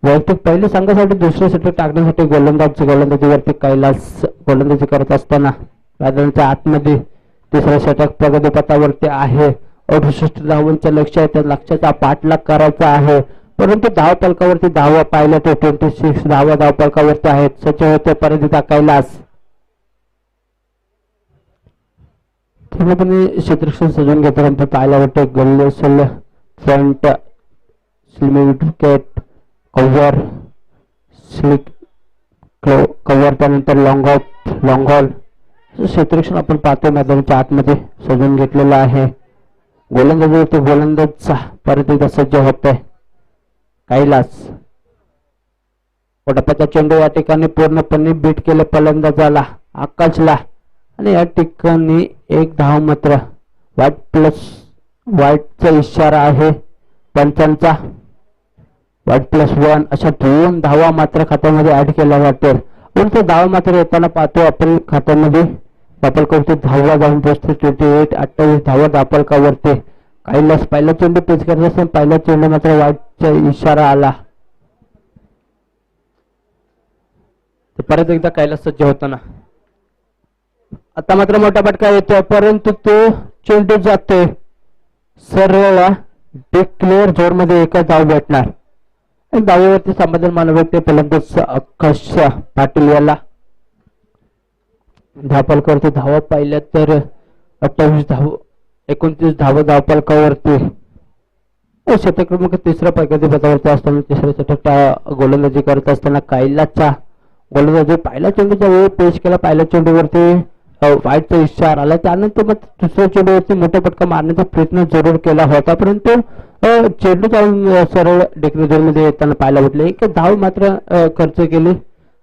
वैयक्तिक पहिले संघासाठी दुसरे षटक टाकण्यासाठी गोलंदाजीवरती कैलास गोलंदाजी करत असताना मैदानाच्या आतमध्ये तिसरे षटक प्रगतीपथावरती आहे. 68 धावांचं लक्ष आहे त्या लक्ष्याचा पाठलाग करायचा आहे परंतु धावफलकावरती धावा पाहिल्या तर 26 धावा धावफलकावरती आहेत. सच होते परत कैलास पूर्णपणे क्षेत्ररक्षण सजवून घेताना पाहायला वाटतं. गल्लेसल फ्रंट विकेट कव्हर कव्हर त्यानंतर लॉंग ऑल क्षेत्ररक्षण आपण पाहतो मैदानाच्या आतमध्ये सजवून घेतलेलं आहे. गोलंदाज परत एकदा सज्ज होतोय कैलास. पटापटा चेंडू या ठिकाणी पूर्णपणे बीट केले फलंदाजाला आकाशला आणि या ठिकाणी 1 धाव मात्र वाईटचा इशारा आहे पंचांचा. +1 अशा 2 धावा मात्र खात्यामध्ये ऍड केल्या जातील. उलट धावा मात्र येताना पाहतो आपण खात्यामध्ये दापल करतो धावा जाऊन पोहोचते 28 28 धावा दापल वरती कैलास पहिला चेंडू पेच करत असताना पहिला चेंडू मात्र वाईटचा इशारा आला. परत एकदा कैलास सज्ज होताना आता मात्र मोठा फटका येतोय परंतु तो चेंडू जातोय सरळ डिक्लेअर झोन मध्ये एकच धाव भेटणार. धावेवरती समाधान मानव ते फलंदाज आकाश पाटील याला धापल करतो. धावा पाहिल्या तर 28 धाव 29 धावा धावपलकावरती शतक क्रमांक तिसरा पैकी पदावरती असताना तिसऱ्या षटक गोलंदाजी करत असताना कैलासचा गोलंदाजी पहिल्या चेंडूच्या वेळी पेश केला. पहिल्या चेंडूवरती वाईटचा इशारा आला. त्यानंतर मग दुसऱ्या चेंडूवरती मोठा फटका मारण्याचा प्रयत्न जरूर केला होता परंतु चेंडू जाऊन सरळ डिक्लेअर मध्ये येताना पाहायला भेटले. एक धाव मात्र खर्च केली.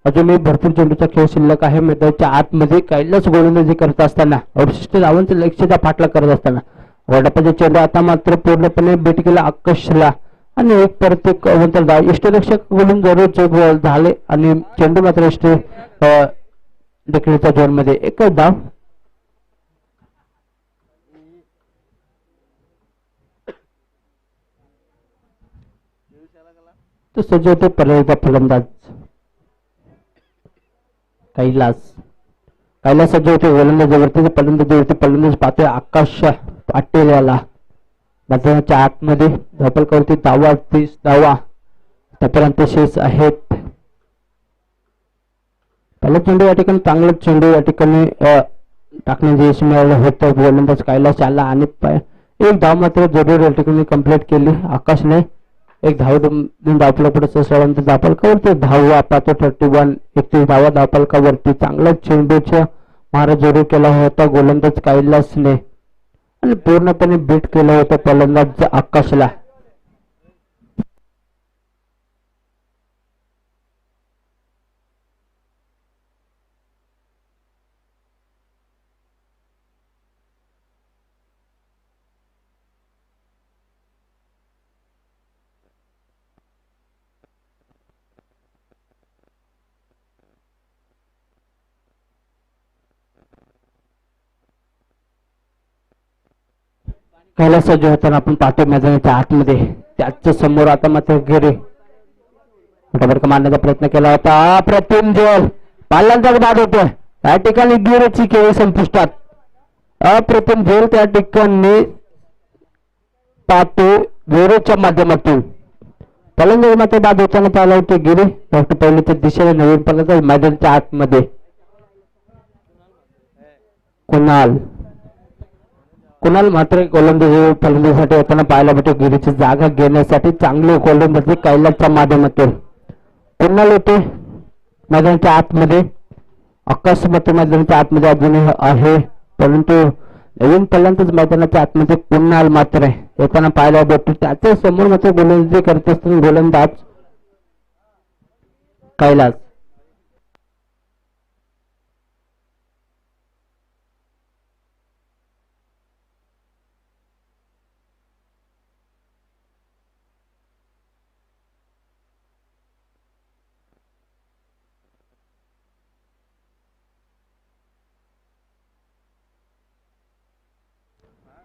अजूनही भरपूर चेंडूचा खेळ शिल्लक आहे. मैदानाच्या आतमध्ये कैलास गोलंदाजी करत असताना अवशिष्ट धावांचं लक्ष्यचा पाठलाग करत असताना वडापाचा चेंडू आता मात्र पूर्णपणे भेट केला आकाशला आणि एक परत एक धाव इष्टरक्षक बोलून जरूर चूक झाले आणि चेंडू मात्र डिक्लेअरच्या झोन मध्ये एक धाव. तो सज्ज होते परत फलंदाज कैलास सज्ज होते गोलंदाजीवरती फलंदाज पाहतोय आकाश पाटील याला मैदानाच्या आतमध्ये धापल करते. धावा 30 धावा त्यापर्यंत शेष आहेत. पहिला चेंडू या ठिकाणी चांगला चेंडू या ठिकाणी टाकण्याचे यश मिळालं होतं. गोलंदाज कैलास आला आणि एक धाव मात्र जरूर या ठिकाणी कंप्लीट केली आकाशने. एक धाव धावपलकापुढे ससळ्यानंतर धावपलकावरती धावा पाहतो 31 31 धावा धावपलकावरती चांगला चेंडूचा मारा जरूर केला होता गोलंदाज कैलासने आणि पूर्णपणे बीट केलं होतं फलंदाज आकाशला. कैलास सज्ज होताना आपण पाहतो मैदानाच्या आतमध्ये त्याच्या समोर आता मात्र घेरे मोठा फटका मारण्याचा प्रयत्न केला होता. अप्रतिम झेल पाल्यांचा बाद होतोय या ठिकाणी गिरेची खेळी संपुष्टात. अप्रतिम झेल त्या ठिकाणी पाहतो वेरोच्या माध्यमातून फलंदाज मात्र बाद होताना पाहिला होतो गिरे पहिल्याच्या दिशेने नवीन फलंदाज मैदानाच्या आतमध्ये कुणाल मात्र गोलंदाजी फलंदाजीसाठी येताना पाहायला भेटतो. गिरीची जागा घेण्यासाठी चांगले गोलंदाजी कैलासच्या माध्यमातून कुणाल होते मैदानाच्या आतमध्ये. आकाश मात्र मैदानाच्या आतमध्ये अजूनही आहे परंतु नवीन फलंदाज मैदानाच्या आतमध्ये कुणाल मात्र येताना पाहायला भेटतो. त्याच्या समोर मात्र गोलंदाजी करत असताना गोलंदाज कैलास.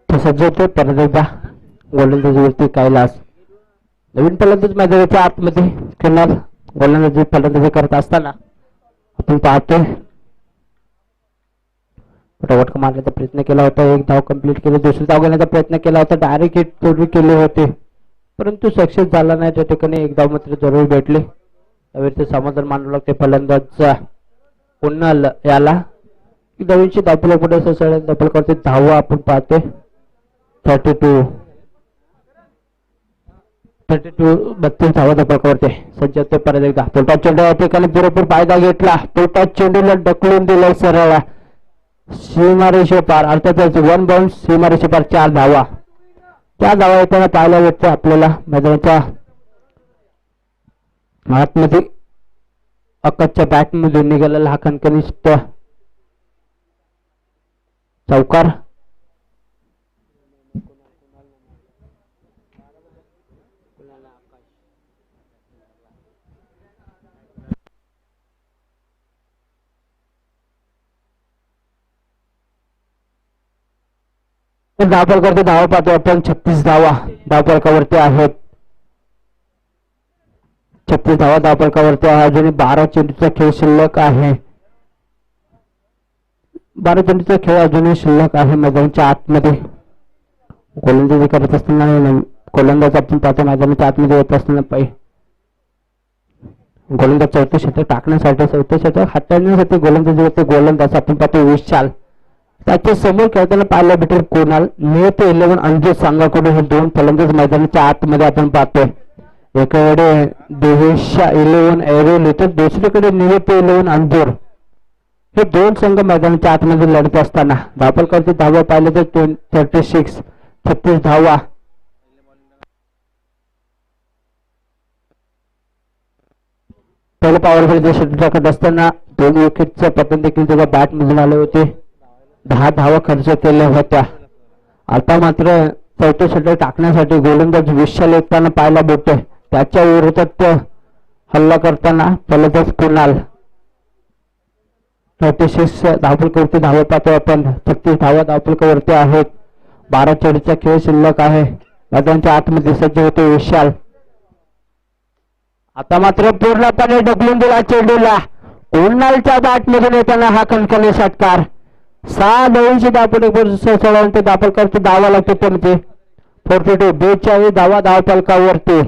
सज्ज होते परत एकदा गोलंदाजीवरती कैलास. नवीन फलंदाज मैदानाच्या आतमध्ये कुणाल गोलंदाजी फलंदाजी करत असताना आपण पाहतोय फटाफट मारण्याचा प्रयत्न केला होता. एक धाव कंप्लीट केली. दुसरी धाव घेण्याचा प्रयत्न केला होता. डायरेक्ट हिट पूर्ण केले होते परंतु सक्सेस झाला नाही. त्या ठिकाणी एक धाव मात्र जरूर भेटले. त्यावेळी समाधान मानावं लागते फलंदाजचा कुणाल याला. नवीनची धावपल पुढे धावपल करते. धावा आपण पाहतोय 32 32 धावा धावपलकावरती सज्ज होते परत एकदा. पोटा चेंडू या ठिकाणी पुरेपूर फायदा घेतला. पोटा चेंडूला ढकलून दिलं सरळ सीमारेषे पार अर्थातच 1 बाउंड सीमारेषे पार 4 धावा. त्या धावा येताना पाहायला भेटतो आपल्याला मैदानाच्या आतमध्ये आकाशच्या बॅटमधून निघालेला हा कणकनिष्ठ चौकार. धावपल करते धावा पाहतो आपण 36 धावा धावपलकावरती आहेत. 36 धावा धावपलकावरती आहे. अजून 12 चेंडूचा खेळ शिल्लक आहे. 12 चेंडूचा खेळ अजूनही शिल्लक आहे मैदानाच्या आतमध्ये. गोलंदाजी करत असताना गोलंदाज आपण पाहतो मैदानाच्या आतमध्ये येत असताना गोलंदाज चौथे षटक टाकण्यासाठी चौथे षटक हाताळण्यासाठी गोलंदाजी होते. गोलंदाज आपण पाहतो विशाल. त्याच्या समोर खेळताना पाहायला भेटेल कोणाल. नियत 11 अंजू संघाकडून हे दोन फलंदाज मैदानाच्या आतमध्ये आपण पाहतोय. एकाकडे देवेशा 11 एरोली तर दुसरीकडे नियत 11 अंजूर. हे दोन संघ मैदानाच्या आतमध्ये लढत असताना धावपलकावरती धावा पाहिले तर 36 धावा. पहिलं पॉवर प्ले षटक टाकत असताना 2 विकेटचे पतन देखील त्याच्या बॅट मधून आले होते. 10 धावा खर्च केल्या होत्या. आता मात्र चौथे षटक टाकण्यासाठी गोलंदाज विशाल येताना पाहायला भेटतोय. त्याच्या विरोधात हल्ला करताना फलंदाज कुणाल. 36 धावपलकावरती धावा पाहतो आपण. 36 धावा धावपलकावरती आहेत. 12 चेंडूचा खेळ शिल्लक आहे. मैदानाच्या आतमध्ये सज्ज होते विशाल. आता मात्र पूर्णपणे ढकलून दिला चेंडूला. कुणालच्या बॅट मधून येताना हा कणकणी षटकार. 6 धावांची धावपलकावरती धावपलकावरती धावा लागतो ते म्हणजे 42 धावा धावपलकावरती.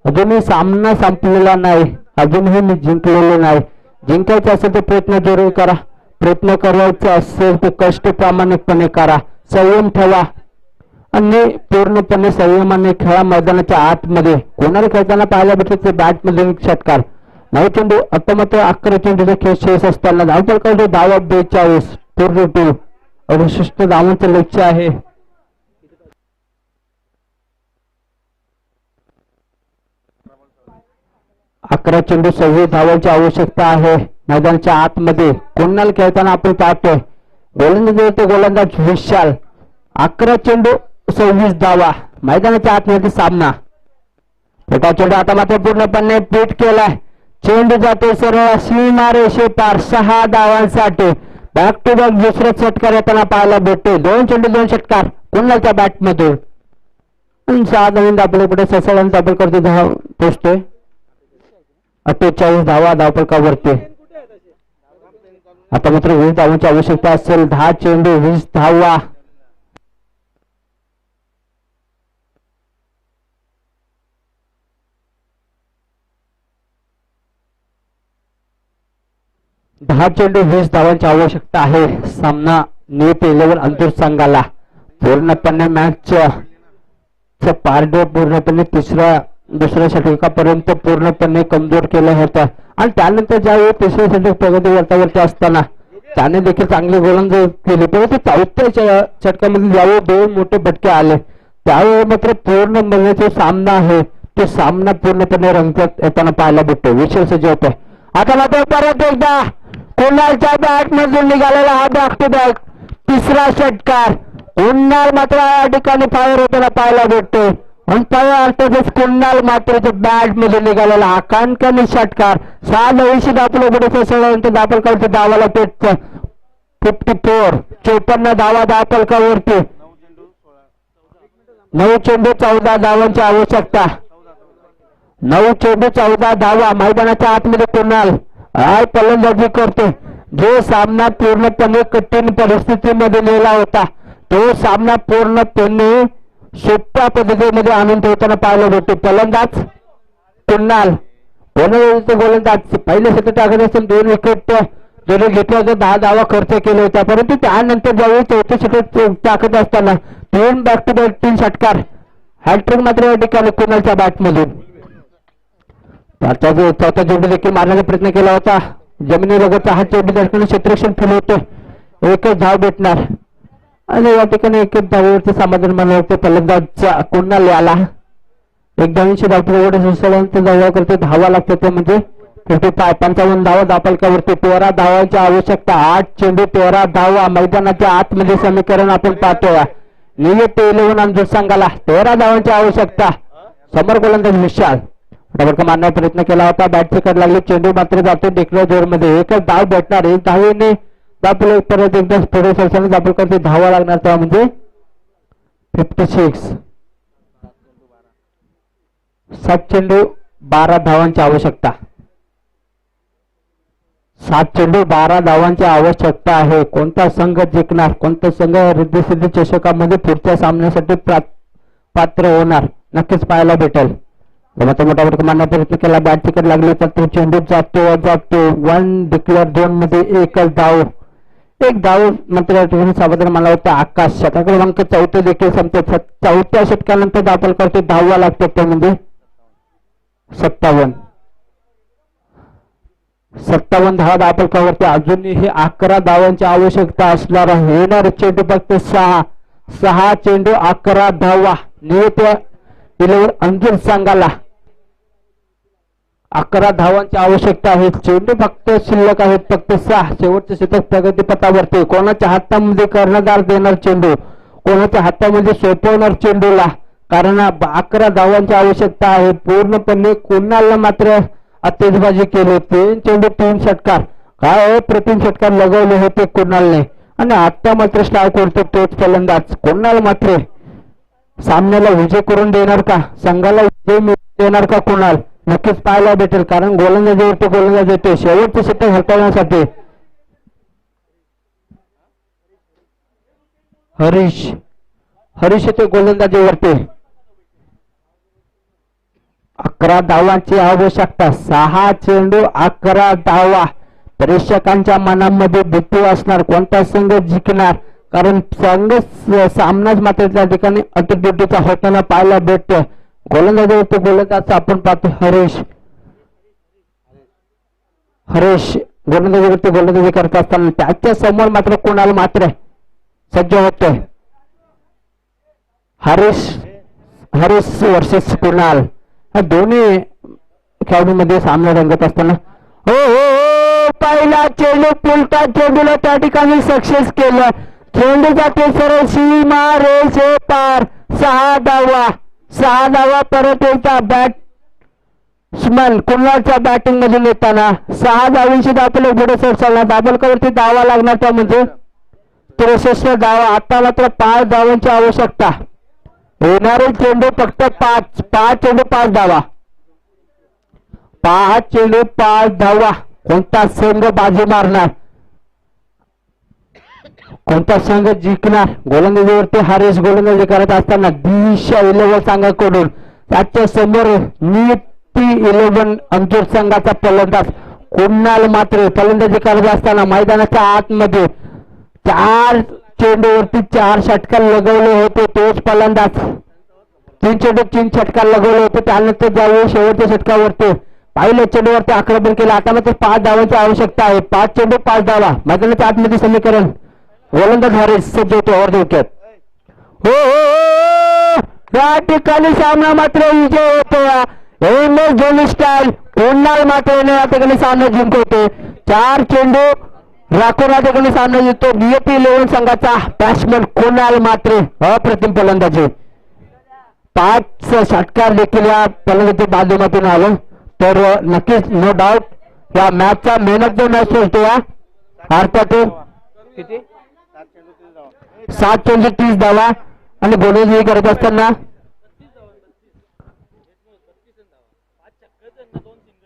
अजूनही सामना संपलेला नाही. अजूनही मी जिंकलेलो नाही. जिंकायचा असेल तर प्रयत्न जरूर करा. प्रयत्न करायचा असेल तर कष्ट प्रामाणिकपणे करा. संयम ठेवा आणि पूर्णपणे संयमाने खेळा मैदानाच्या आतमध्ये. कोणाला खेळताना पाहायला भेटते बॅट मधून षटकार. 9 चेंडू आता मात्र 11 चेंडूचा खेळ शेष असताना धावपलकावरती धावा 42 42 68 धावांचं लक्ष्य आहे. अकरा चेंडू 26 धावांची आवश्यकता आहे मैदानाच्या आतमध्ये. कोणाला खेळताना आपण पाहतोय गोलंदाज विशाल. 11 चेंडू 26 धावा मैदानाच्या आतमध्ये सामना. छोटा चेंडू आता मात्र पूर्णपणे पीठ केलाय. चेंडू जातो सरळ सीमारेषे पार 6 धावांसाठी. बॅक टू बॅक दुसरा षटकार येताना पाहायला भेटतो. 2 चेंडू 2 षटकार कुणालच्या बॅट मधून. 6 धावांनी आपल्याकडे ससाळ्याने धावपलकावरती धाव पोचतोय. 48 धावा धावपलकावरती. आता मात्र 20 धावांची आवश्यकता असेल. 10 चेंडू 20 धावा. दहा चेंडू 20 धावांची आवश्यकता आहे. सामना नीट 11 अंतुर संघाला. पूर्णपणे मॅच पारडे पूर्णपणे दुसऱ्या षटकापर्यंत पूर्णपणे कमजोर केलं होतं आणि त्यानंतर ज्यावेळी तिसऱ्या षटक प्रगती वर्तावरती असताना त्याने देखील चांगले गोलंदाजी केली. परंतु चौथ्या षटकामध्ये ज्यावेळी 2 मोठे फटके आले त्यावेळी मात्र पूर्ण जो सामना आहे तो सामना पूर्णपणे रंगत येताना पाहायला भेटतो. विशेष सज्ज होतोय. आता मात्र परत एकदा कुणालच्या बॅट मधून निघालेला हा बॅक टू बॅक तिसरा षटकार. कुणाल मात्र या ठिकाणी फायर होताना पाहायला भेटतो. अर्थातच कुणाल मात्र बॅट मधून निघालेला हा कणकणी षटकार. 6 धावांची धावपलकावरती धावपलकावरती धावाला पेटत 54 54 धावा धावपलकावरती. 9 चेंडू 14 धावांची आवश्यकता. 9 चेंडू 14 धावा. मैदानाच्या आतमध्ये कुणाल हाय फलंदाजी करतो. जो सामना पूर्णपणे कठीण परिस्थितीमध्ये नेला होता तो सामना पूर्णपणे सोप्या पद्धतीमध्ये आणून ठेवताना पाहायला भेटतो. फलंदाज कुणाल. गोलंदाज पहिले षटक टाकत असताना 2 विकेट जरी घेतला होता 10 धावा खर्च केला होता. परंतु त्यानंतर ज्यावेळी चौथे षटक टाकत असताना 3 बॅक टू बॅक 3 षटकार. हॅट्रिक मात्र या ठिकाणी कुणालच्या बॅट मधून. चौथा चेंडू देखील मारण्याचा प्रयत्न केला होता. जमिनीलगतचा हा चेंडू त्या ठिकाणी क्षेत्ररक्षण फुल होतो. एकच धाव भेटणार आणि या ठिकाणी एकच धावेवरती समाधान मानवते फलंदाज कुणाल याला. 1 धावांची धावा करते. धावा लागते ते म्हणजे 55 धावा धावपलकावरती. 13 धावांची आवश्यकता. 8 चेंडू 13 धावा. मैदानाच्या आतमध्ये समीकरण आपण पाहतोय. नियत 11 अंजुर संघाला 13 धावांची आवश्यकता. समोर गोलंदाज विशाल फटका मारण्याचा प्रयत्न केला होता. बॅटची कड लागली. चेंडू मात्र जातो डेकल्या जोरमध्ये. एकच धाव भेटणार. 1 धावेने परत एकदा पुढे सरसाने धावपलकावरती धावा लागणार त्या म्हणजे 56. 7 चेंडू 12 धावांची आवश्यकता. 7 चेंडू 12 धावांची आवश्यकता आहे. कोणता संघ जिंकणार, कोणता संघ रिद्धी चषकामध्ये पुढच्या सामन्यासाठी पात्र होणार, नक्कीच पाहायला भेटेल. मोठा मारण्याचा प्रयत्न केला, बॅट तिकड लागली तर तो चेंडू जातो. 1 डिक्लेअर झोन मध्ये एकच धाव. एक धाव मात्र सावधान मला वाटतं आकाश. षटक क्रमांक 4 देखील संपते. 4थ्या षटकानंतर दाखल करते, धावा लागते त्यामध्ये 57 धावा दाखल करते. अजूनही 11 धावांची आवश्यकता असणार आहे. येणार चेंडू फक्त 6 चेंडू 11 धावा. नियत अंजुम संघाला 11 धावांची आवश्यकता आहे. चेंडू फक्त शिल्लक आहेत, फक्त 6. शेवटचे षटक प्रगतीपथावरती. कोणाच्या हातामध्ये कर्णधार देणार चेंडू, कोणाच्या हातामध्ये सोपवणार चेंडूला, कारण 11 धावांची आवश्यकता आहे. पूर्णपणे कोणाला मात्र तेजबाजी केली. 3 चेंडू 3 षटकार. काय प्रतिम षटकार लगवले होते कुणालने, आणि आता मात्र स्ट्राईक करतो तोच फलंदाज. कोणाला मात्र सामन्याला विजय करून देणार का, संघाला विजय देणार का कुणाल, नक्कीच पाहायला भेटेल. कारण गोलंदाजीवरती गोलंदाज येते शेवटचे षटक हटवण्यासाठी. हरीश येते गोलंदाजीवरती. 11 धावांची आवश्यकता. 6 चेंडू 11 धावा. प्रेक्षकांच्या मनामध्ये भीती असणार, कोणता संघ जिंकणार, कारण संघ सामनाच मात्र त्या ठिकाणी अतिबुद्धीचा होताना पाहायला भेटतो. गोलंदाजीवरती गोलंदाज आपण पाहतो हरीश गोलंदाजीवरती गोलंदाजी करत असताना त्याच्या समोर मात्र कोणाला मात्र सज्ज होतोय. हरीश वर्सेस कुणाल, हा दोन्ही खेळाडूंमध्ये सामना रंगत असताना हो पहिला चेंडू पुलटा चेंडूला त्या ठिकाणी सक्सेस केलं. चेंडू जाते सरळ सीमा रेषे पार. 6 धावा परत एकदा बॅट्समन कुणालच्या बॅटिंग मधून येताना 6 धावांची दाखल पुढे सरसावला. दाबलकावरती धावा लागणार, त्यामध्ये 63 धावा. आता मात्र 5 धावांची आवश्यकता. येणारे चेंडू फक्त 5 चेंडू 5 धावा. 5 चेंडू 5 धावा. कोणता संघ बाजी मारणार, कोणता संघ जिंकणार. गोलंदाजीवरती हरीश गोलंदाजी करत असताना दिशा 11 संघाकडून त्याच्या समोर नीती 11 अंजुर संघाचा फलंदाज कुणाल मात्र फलंदाजी करत असताना मैदानाच्या आतमध्ये 4 चेंडूवरती 4 षटकार लगवले होते. तोच फलंदाज 3 चेंडू 3 षटकार लगवले होते. त्यानंतर ज्यावेळी शेवटच्या षटकावरती पहिल्या चेंडूवरती आक्रमण केलं. आता मात्र 5 धावांची आवश्यकता आहे. 5 चेंडू 5 धावा. मैदानाच्या आतमध्ये समीकरण. गोलंदाज हरीश सज्ज होतो ओव्हर विकेट. हो या ठिकाणी सामना मात्र विजय होतो. MS धोनी स्टाईल कुणाल मात्र या ठिकाणी सामना जिंकवते. 4 चेंडू राखून या ठिकाणी सामना जिंकतो. नियती 11 संघाचा बॅट्समन कुणाल मात्र अप्रतिम फलंदाजी. 5 षटकार देखील या फलंदाजीच्या माध्यमातून आलं तर नक्कीच नो डाऊट या मॅचचा मेहनत जो मॅच असतो या अर्थातून किती 7 चेंडू 30 धावा. आणि गोलंदाजी करत असताना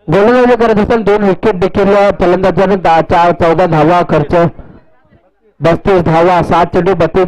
गोलंदाजी करत असताना 2 विकेट देखील फलंदाजाने 14 धावा खर्च. 32 धावा. 7 चेंडू 32